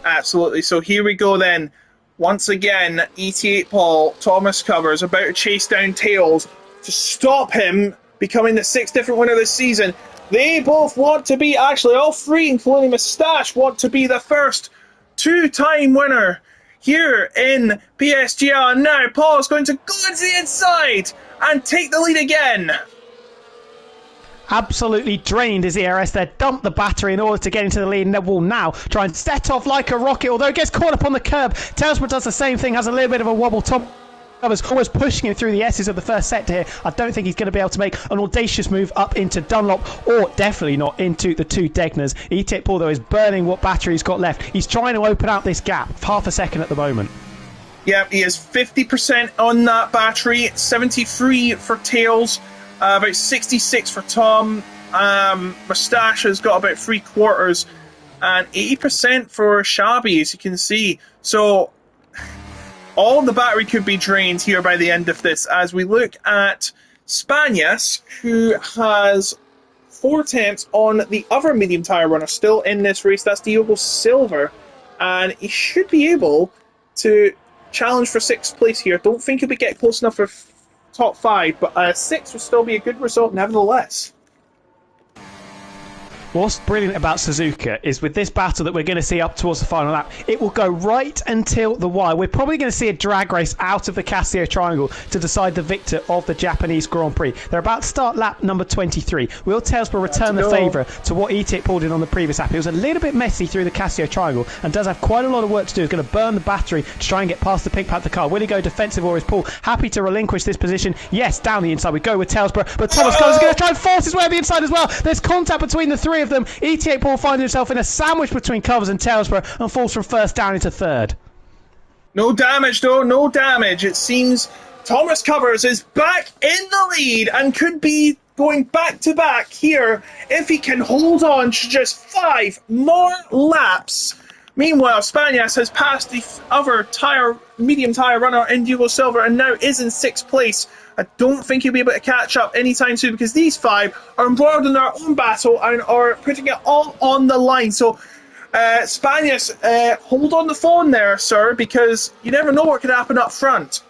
Absolutely. So here we go then. Once again, ET8 Paul, Thomas Covers about to chase down Tails to stop him becoming the 6th different winner this season. They both want to be, actually all 3, including Moustache, want to be the first 2-time winner here in PSGL. And now Paul is going to go into the inside and take the lead again. Absolutely drained his ERS there, dumped the battery in order to get into the lead, and then will now try and set off like a rocket, although it gets caught up on the curb. Talesborough does the same thing, has a little bit of a wobble. Tom Covers almost pushing him through the S's of the first sector here. I don't think he's going to be able to make an audacious move up into Dunlop, or definitely not into the 2 Degners. ET8 Paul, though, is burning what battery he's got left. He's trying to open out this gap, half a second at the moment. Yep, he is 50% on that battery, 73 for Tails, about 66 for Tom. Moustache has got about 3/4, and 80% for Shabby, as you can see. So all the battery could be drained here by the end of this, as we look at Spanias, who has 4 attempts on the other medium tyre runner still in this race. That's Diogo Silva, and he should be able to challenge for 6th place here. Don't think he'll be getting close enough for top 5, but 6 would still be a good result nevertheless. What's brilliant about Suzuka is with this battle that we're going to see up towards the final lap, it will go right until the wire. We're probably going to see a drag race out of the Casio Triangle to decide the victor of the Japanese Grand Prix. They're about to start lap number 23. Will Talesborough return the favour to what ETIC pulled in on the previous lap? It was a little bit messy through the Casio Triangle and does have quite a lot of work to do. It's going to burn the battery to try and get past the Pink Panther car. Will he go defensive or is Paul happy to relinquish this position? Yes, down the inside we go with Talesborough, but Thomas Collins is going to try and force his way on the inside as well. There's contact between the three of them. ETIC Paul finds himself in a sandwich between Covers and Talesborough and falls from first down into third. No damage though, no damage. It seems Thomas Covers is back in the lead and could be going back to back here if he can hold on to just 5 more laps. Meanwhile, Spanias has passed the other medium tyre runner in Diogo Silva and now is in 6th place. I don't think he'll be able to catch up anytime soon because these 5 are embroiled in their own battle and are putting it all on the line. So, Spanias, hold on the phone there, sir, because you never know what could happen up front.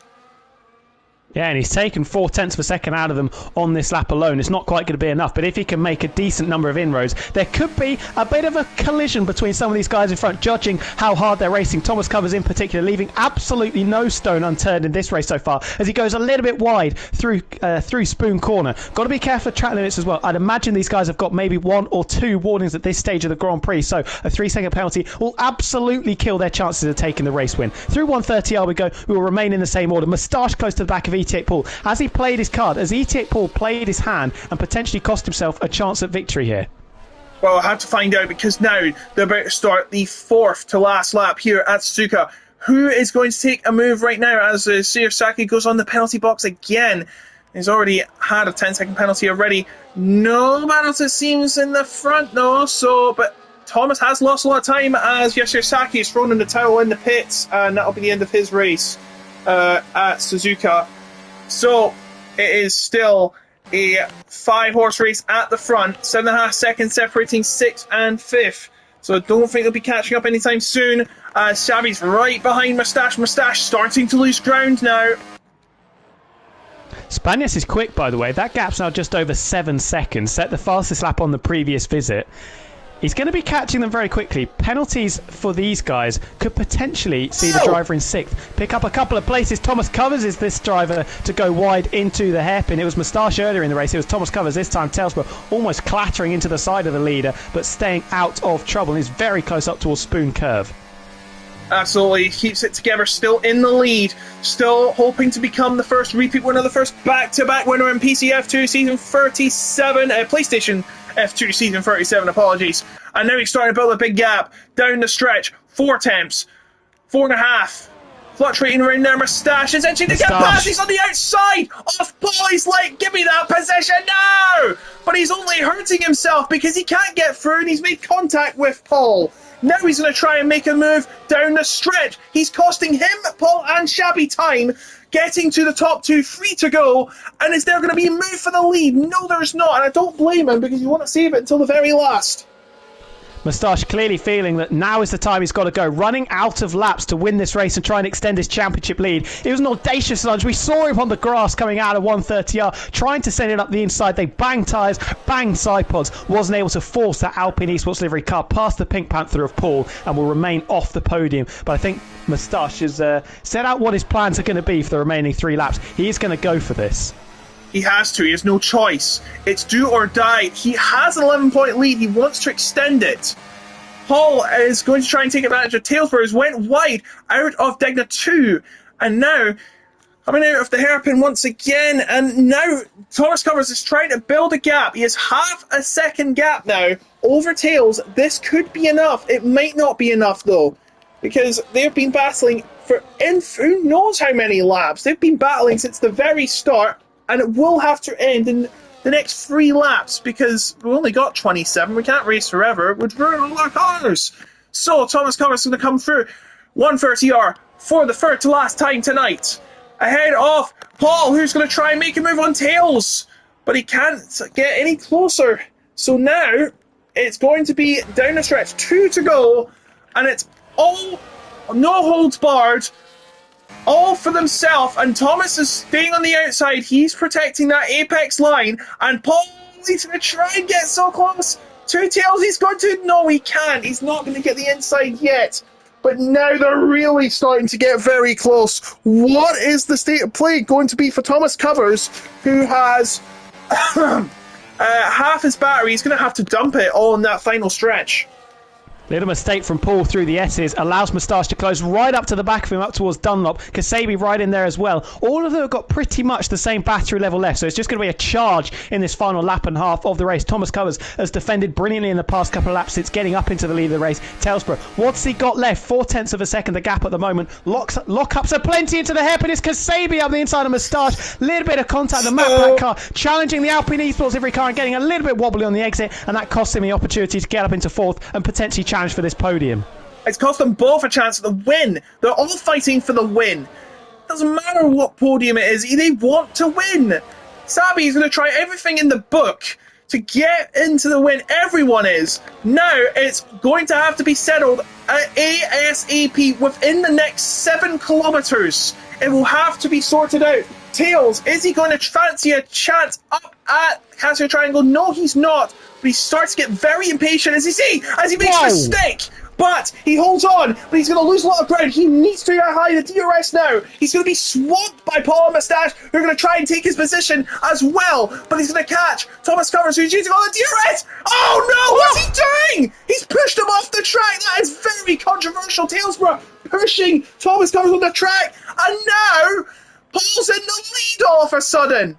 Yeah, and he's taken 0.4 of a second out of them on this lap alone. It's not quite going to be enough, but if he can make a decent number of inroads, there could be a bit of a collision between some of these guys in front, judging how hard they're racing. Thomas Covers in particular, leaving absolutely no stone unturned in this race so far, as he goes a little bit wide through Spoon Corner. Got to be careful of track limits as well. I'd imagine these guys have got maybe 1 or 2 warnings at this stage of the Grand Prix, so a 3-second penalty will absolutely kill their chances of taking the race win. Through 130R we go. We will remain in the same order. Moustache close to the back of ETIC Paul. As he played his card, as ETIC Paul played his hand and potentially cost himself a chance at victory here. Well, I have to find out because now they're about to start the 4th to last lap here at Suzuka. Who is going to take a move right now as Saki goes on the penalty box again? He's already had a 10-second penalty already. No battles, it seems, in the front though. But Thomas has lost a lot of time as Saki is thrown in the towel in the pits, and that'll be the end of his race at Suzuka. So it is still a 5-horse race at the front, 7.5 seconds separating 6th and 5th. So I don't think they'll be catching up anytime soon. Xavi's right behind Moustache. Moustache starting to lose ground now. Spanias is quick, by the way. That gap's now just over 7 seconds. Set the fastest lap on the previous visit. He's going to be catching them very quickly. Penalties for these guys could potentially see the driver in 6th pick up a couple of places. Thomas Covers is this driver to go wide into the hairpin. It was Moustache earlier in the race. It was Thomas Covers this time. Talesborough almost clattering into the side of the leader, but staying out of trouble and is very close up towards Spoon Curve. Absolutely, keeps it together, still in the lead, still hoping to become the first repeat winner, the first back-to-back winner in PC F2 Season 37, PlayStation F2 Season 37, apologies. And now he's starting to build a big gap down the stretch. 4 attempts, 4.5. Fluctuating around there, Moustache is entering to get past. He's on the outside off Paul. He's like, give me that position now. But he's only hurting himself because he can't get through and he's made contact with Paul. Now he's going to try and make a move down the stretch. He's costing him, Paul and Shabby time, getting to the top 2, 3 to go. And is there going to be a move for the lead? No, there's not. And I don't blame him because you want to save it until the very last. Moustache clearly feeling that now is the time he's got to go, running out of laps to win this race and try and extend his championship lead. It was an audacious lunge. We saw him on the grass coming out of 130R, trying to send it up the inside. They banged tyres, banged side pods, wasn't able to force that Alpine Esports livery car past the Pink Panther of Paul and will remain off the podium. But I think Moustache has set out what his plans are going to be for the remaining 3 laps. He is going to go for this. He has to. He has no choice. It's do or die. He has an 11-point lead. He wants to extend it. Paul is going to try and take advantage of Talesborough, went wide out of Degna 2. And now, coming out of the hairpin once again. And now, Thomas Covers is trying to build a gap. He has half a second gap now over Tails. This could be enough. It might not be enough, though, because they've been battling for who knows how many laps. They've been battling since the very start. And it will have to end in the next 3 laps because we've only got 27. We can't race forever. It would ruin all our cars. So Thomas Covers is going to come through. 130R for the third to last time tonight. Ahead of Paul, who's going to try and make a move on Tails. But he can't get any closer So now it's going to be down the stretch, 2 to go, and it's all no holds barred, all for themselves. And Thomas is staying on the outside. He's protecting that apex line, and Paul is going to try and get so close to Tails. He's going to. No, he can't. He's not going to get the inside yet. But now they're really starting to get very close. What is the state of play going to be for Thomas Covers, who has half his battery? He's going to have to dump it all in that final stretch. Little mistake from Paul through the S's, allows Moustache to close right up to the back of him, up towards Dunlop. Kasabi right in there as well. All of them have got pretty much the same battery level left, so it's just going to be a charge in this final lap and half of the race. Thomas Covers has defended brilliantly in the past couple of laps since getting up into the lead of the race. Talesborough, what's he got left? 0.4 of a second, the gap at the moment. Lock-ups are plenty into the hairpin. It's Kasabi up the inside of Moustache. Little bit of contact, the Matt Black car, challenging the Alpine Esports every car and getting a little bit wobbly on the exit, and that costs him the opportunity to get up into fourth and potentially challenge for this podium. It's cost them both a chance at the win. They're all fighting for the win. Doesn't matter what podium it is, they want to win. Sabi is going to try everything in the book to get into the win. Everyone is. Now it's going to have to be settled ASAP within the next 7 kilometres. It will have to be sorted out. Tails, is he going to fancy a chance up at Casio Triangle? No, he's not. But he starts to get very impatient as he makes a mistake. But he holds on, but he's going to lose a lot of ground. He needs to get high the DRS now. He's going to be swamped by Paul and Moustache, who are going to try and take his position as well. But he's going to catch Thomas Covers, who's using all the DRS. Oh no, what's he doing? He's pushed him off the track. That is very controversial. Talesborough pushing Thomas Covers on the track. And now Paul's in the lead all of a sudden.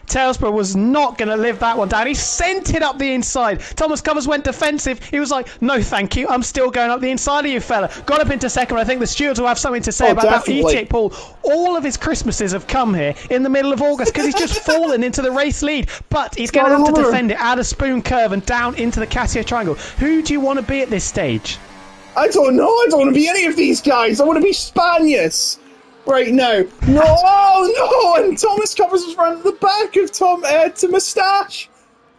Talesborough was not going to live that one down. He sent it up the inside. Thomas Covers went defensive. He was like, no thank you, I'm still going up the inside of you fella. Got up into second. I think the stewards will have something to say about definitely. That. ET8 Paul, all of his Christmases have come here in the middle of August because he's just fallen into the race lead. But he's going to have to defend it out of Spoon Curve and down into the Casio Triangle. Who do you want to be at this stage? I don't know. I don't want to be any of these guys. I want to be Spanius right now. No, oh no! And Thomas Covers was running the back of to Moustache.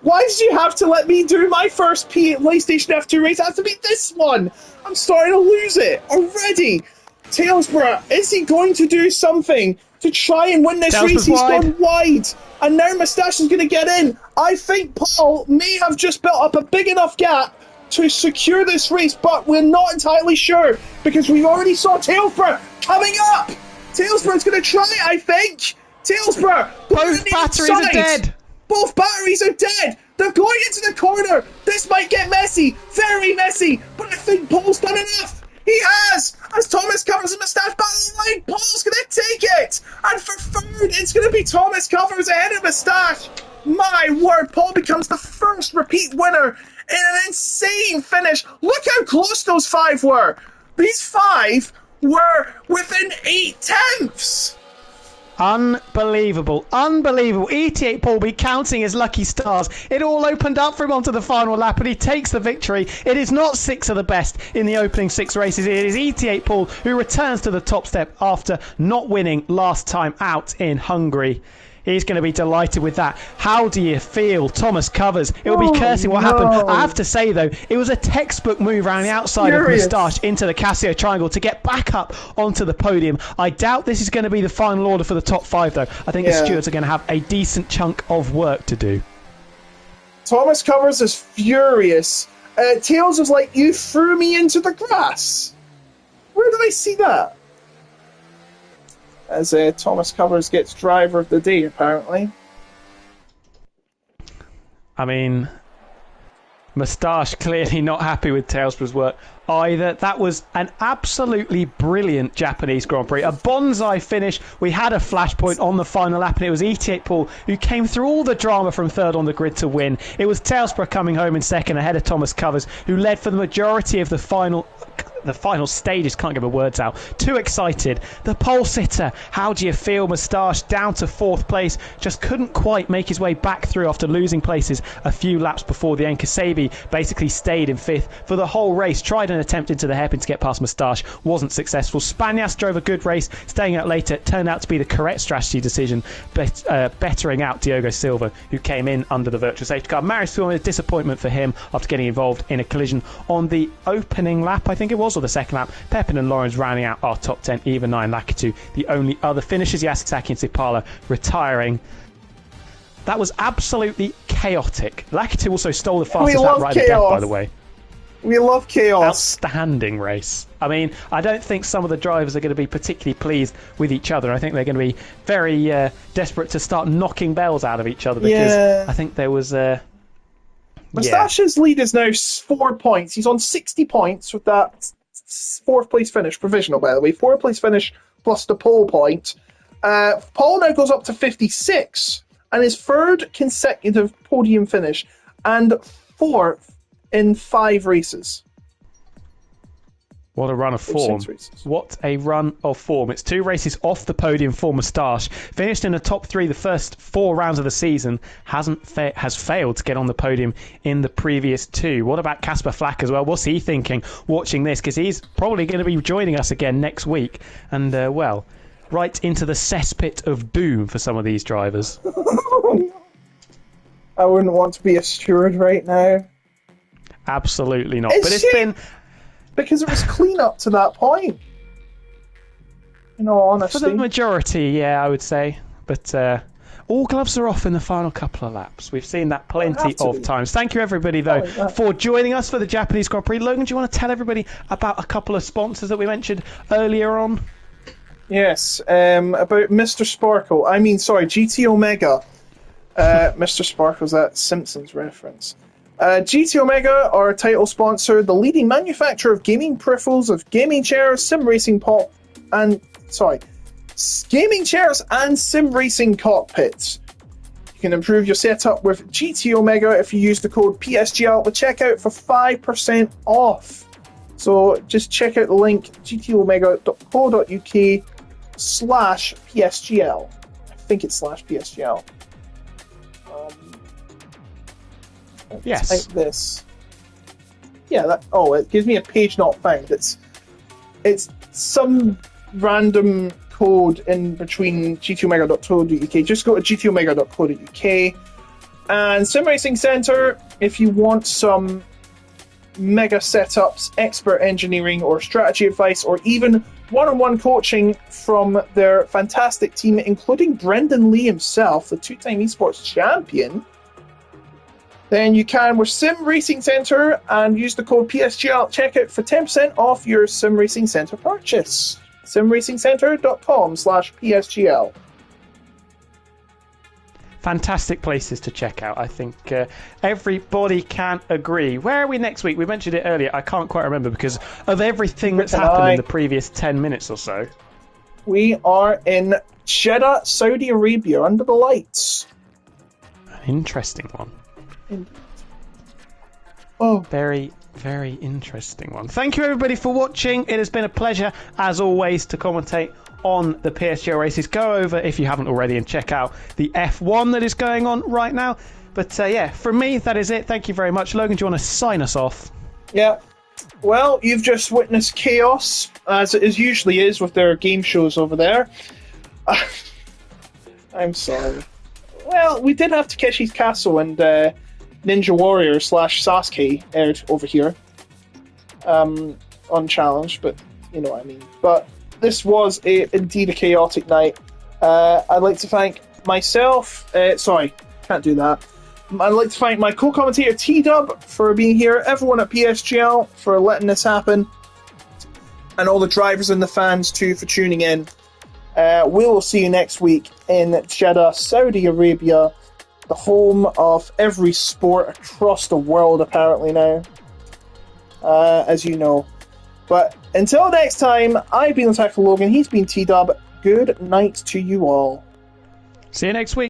Why did you have to let me do my first PlayStation F2 race? It has to be this one. I'm starting to lose it already. Talesborough, is he going to do something to try and win this race? He's gone wide. And now Moustache is going to get in. I think Paul may have just built up a big enough gap to secure this race, but we're not entirely sure because we already saw Talesborough coming up. Talesborough's going to try it, I think. Talesborough. Both batteries are dead. Both batteries are dead. They're going into the corner. This might get messy. Very messy. But I think Paul's done enough. He has. As Thomas Covers and Moustache battle the line, Paul's going to take it. And for third, it's going to be Thomas Covers ahead of Moustache. My word, Paul becomes the first repeat winner in an insane finish. Look how close those 5 were. These 5 were within 0.8. Unbelievable. ET8 Paul be counting his lucky stars. It all opened up for him onto the final lap and he takes the victory. It is not 6 of the best in the opening 6 races. It is ET8 Paul who returns to the top step after not winning last time out in Hungary. He's going to be delighted with that. How do you feel, Thomas Covers? It will be cursing what happened. I have to say, though, it was a textbook move around the outside of Moustache into the Casio Triangle to get back up onto the podium. I doubt this is going to be the final order for the top 5, though. I think the stewards are going to have a decent chunk of work to do. Thomas Covers is furious. Tails is like, you threw me into the grass. Where did I see that? As Thomas Covers gets driver of the day, apparently. I mean, Moustache clearly not happy with Talesborough's work either. That was an absolutely brilliant Japanese Grand Prix. A bonsai finish. We had a flashpoint on the final lap, and it was ET8 Paul who came through all the drama from third on the grid to win. It was Talesborough coming home in second ahead of Thomas Covers, who led for the majority of the final the final stages, can't get my words out. Too excited. The pole sitter, how do you feel? Moustache down to 4th place, just couldn't quite make his way back through after losing places a few laps before the end. Kasabi basically stayed in 5th for the whole race, tried an attempt into the hairpin to get past Moustache, wasn't successful. Spanias drove a good race, staying out later, turned out to be the correct strategy decision, bettering out Diogo Silva, who came in under the virtual safety car. Marius Thorne, a disappointment for him after getting involved in a collision on the opening lap, I think it was, or the second lap. Pepin and Lawrence rounding out our top 10, even 9 Lakitu. The only other finishers, Yasaki and Sipala, retiring. That was absolutely chaotic. Lakitu also stole the fastest lap right at the death, by the way. We love chaos. Outstanding race. I mean, I don't think some of the drivers are going to be particularly pleased with each other. I think they're going to be very desperate to start knocking bells out of each other, because I think there was... Moustache's lead is now 4 points. He's on 60 points with that 4th place finish, provisional by the way, 4th place finish plus the pole point. Paul now goes up to 56 and his 3rd consecutive podium finish and 4th in 5 races. What a run of form. What a run of form. It's 2 races off the podium for Moustache. Finished in the top 3 the first 4 rounds of the season. Has failed to get on the podium in the previous 2. What about Casper Flack as well? What's he thinking watching this? Because he's probably going to be joining us again next week. And, right into the cesspit of doom for some of these drivers. I wouldn't want to be a steward right now. Absolutely not. But it's been... Because it was clean up to that point. In all honesty. For the majority, yeah, I would say. But all gloves are off in the final couple of laps. We've seen that plenty of times. Thank you, everybody, though, for joining us for the Japanese Grand Prix. Logan, do you want to tell everybody about a couple of sponsors that we mentioned earlier on? Yes, about Mr. Sparkle. GT Omega. Mr. Sparkle's that Simpsons reference. GT Omega, our title sponsor, the leading manufacturer of gaming peripherals, of gaming chairs, gaming chairs and sim racing cockpits. You can improve your setup with GT Omega if you use the code PSGL at the checkout for 5% off. So just check out the link gtomega.co.uk/PSGL. I think it's /PSGL. Yes. Type this. Yeah, it gives me a page not found. It's some random code in between gtomega.co.uk. Just go to gtomega.co.uk. And Sim Racing Centre, if you want some mega setups, expert engineering or strategy advice, or even one-on-one coaching from their fantastic team, including Brendan Lee himself, the 2-time esports champion, then you can with Sim Racing Centre and use the code PSGL at checkout for 10% off your Sim Racing Centre purchase. simracingcentre.com/PSGL. Fantastic places to check out. I think everybody can agree. Where are we next week? We mentioned it earlier. I can't quite remember because of everything that's happened in the previous 10 minutes or so. We are in Jeddah, Saudi Arabia, under the lights. An interesting one. Oh, very, very interesting one. Thank you, everybody, for watching. It has been a pleasure, as always, to commentate on the PSGL races. Go over, if you haven't already, and check out the F1 that is going on right now. But from me, that is it. Thank you very much. Logan, do you want to sign us off? Yeah. Well, you've just witnessed chaos, as it usually is with their game shows over there. I'm sorry. Well, we did have Takeshi's Castle and Ninja Warrior / Sasuke aired over here. Unchallenged, but you know what I mean. But this was indeed a chaotic night. I'd like to thank myself. Sorry, can't do that. I'd like to thank my co-commentator T-Dub for being here, everyone at PSGL for letting this happen, and all the drivers and the fans too for tuning in. We will see you next week in Jeddah, Saudi Arabia, the home of every sport across the world apparently now, as you know. But until next time, I've been Attack Logan, he's been T-Dub. Good night to you all. See you next week.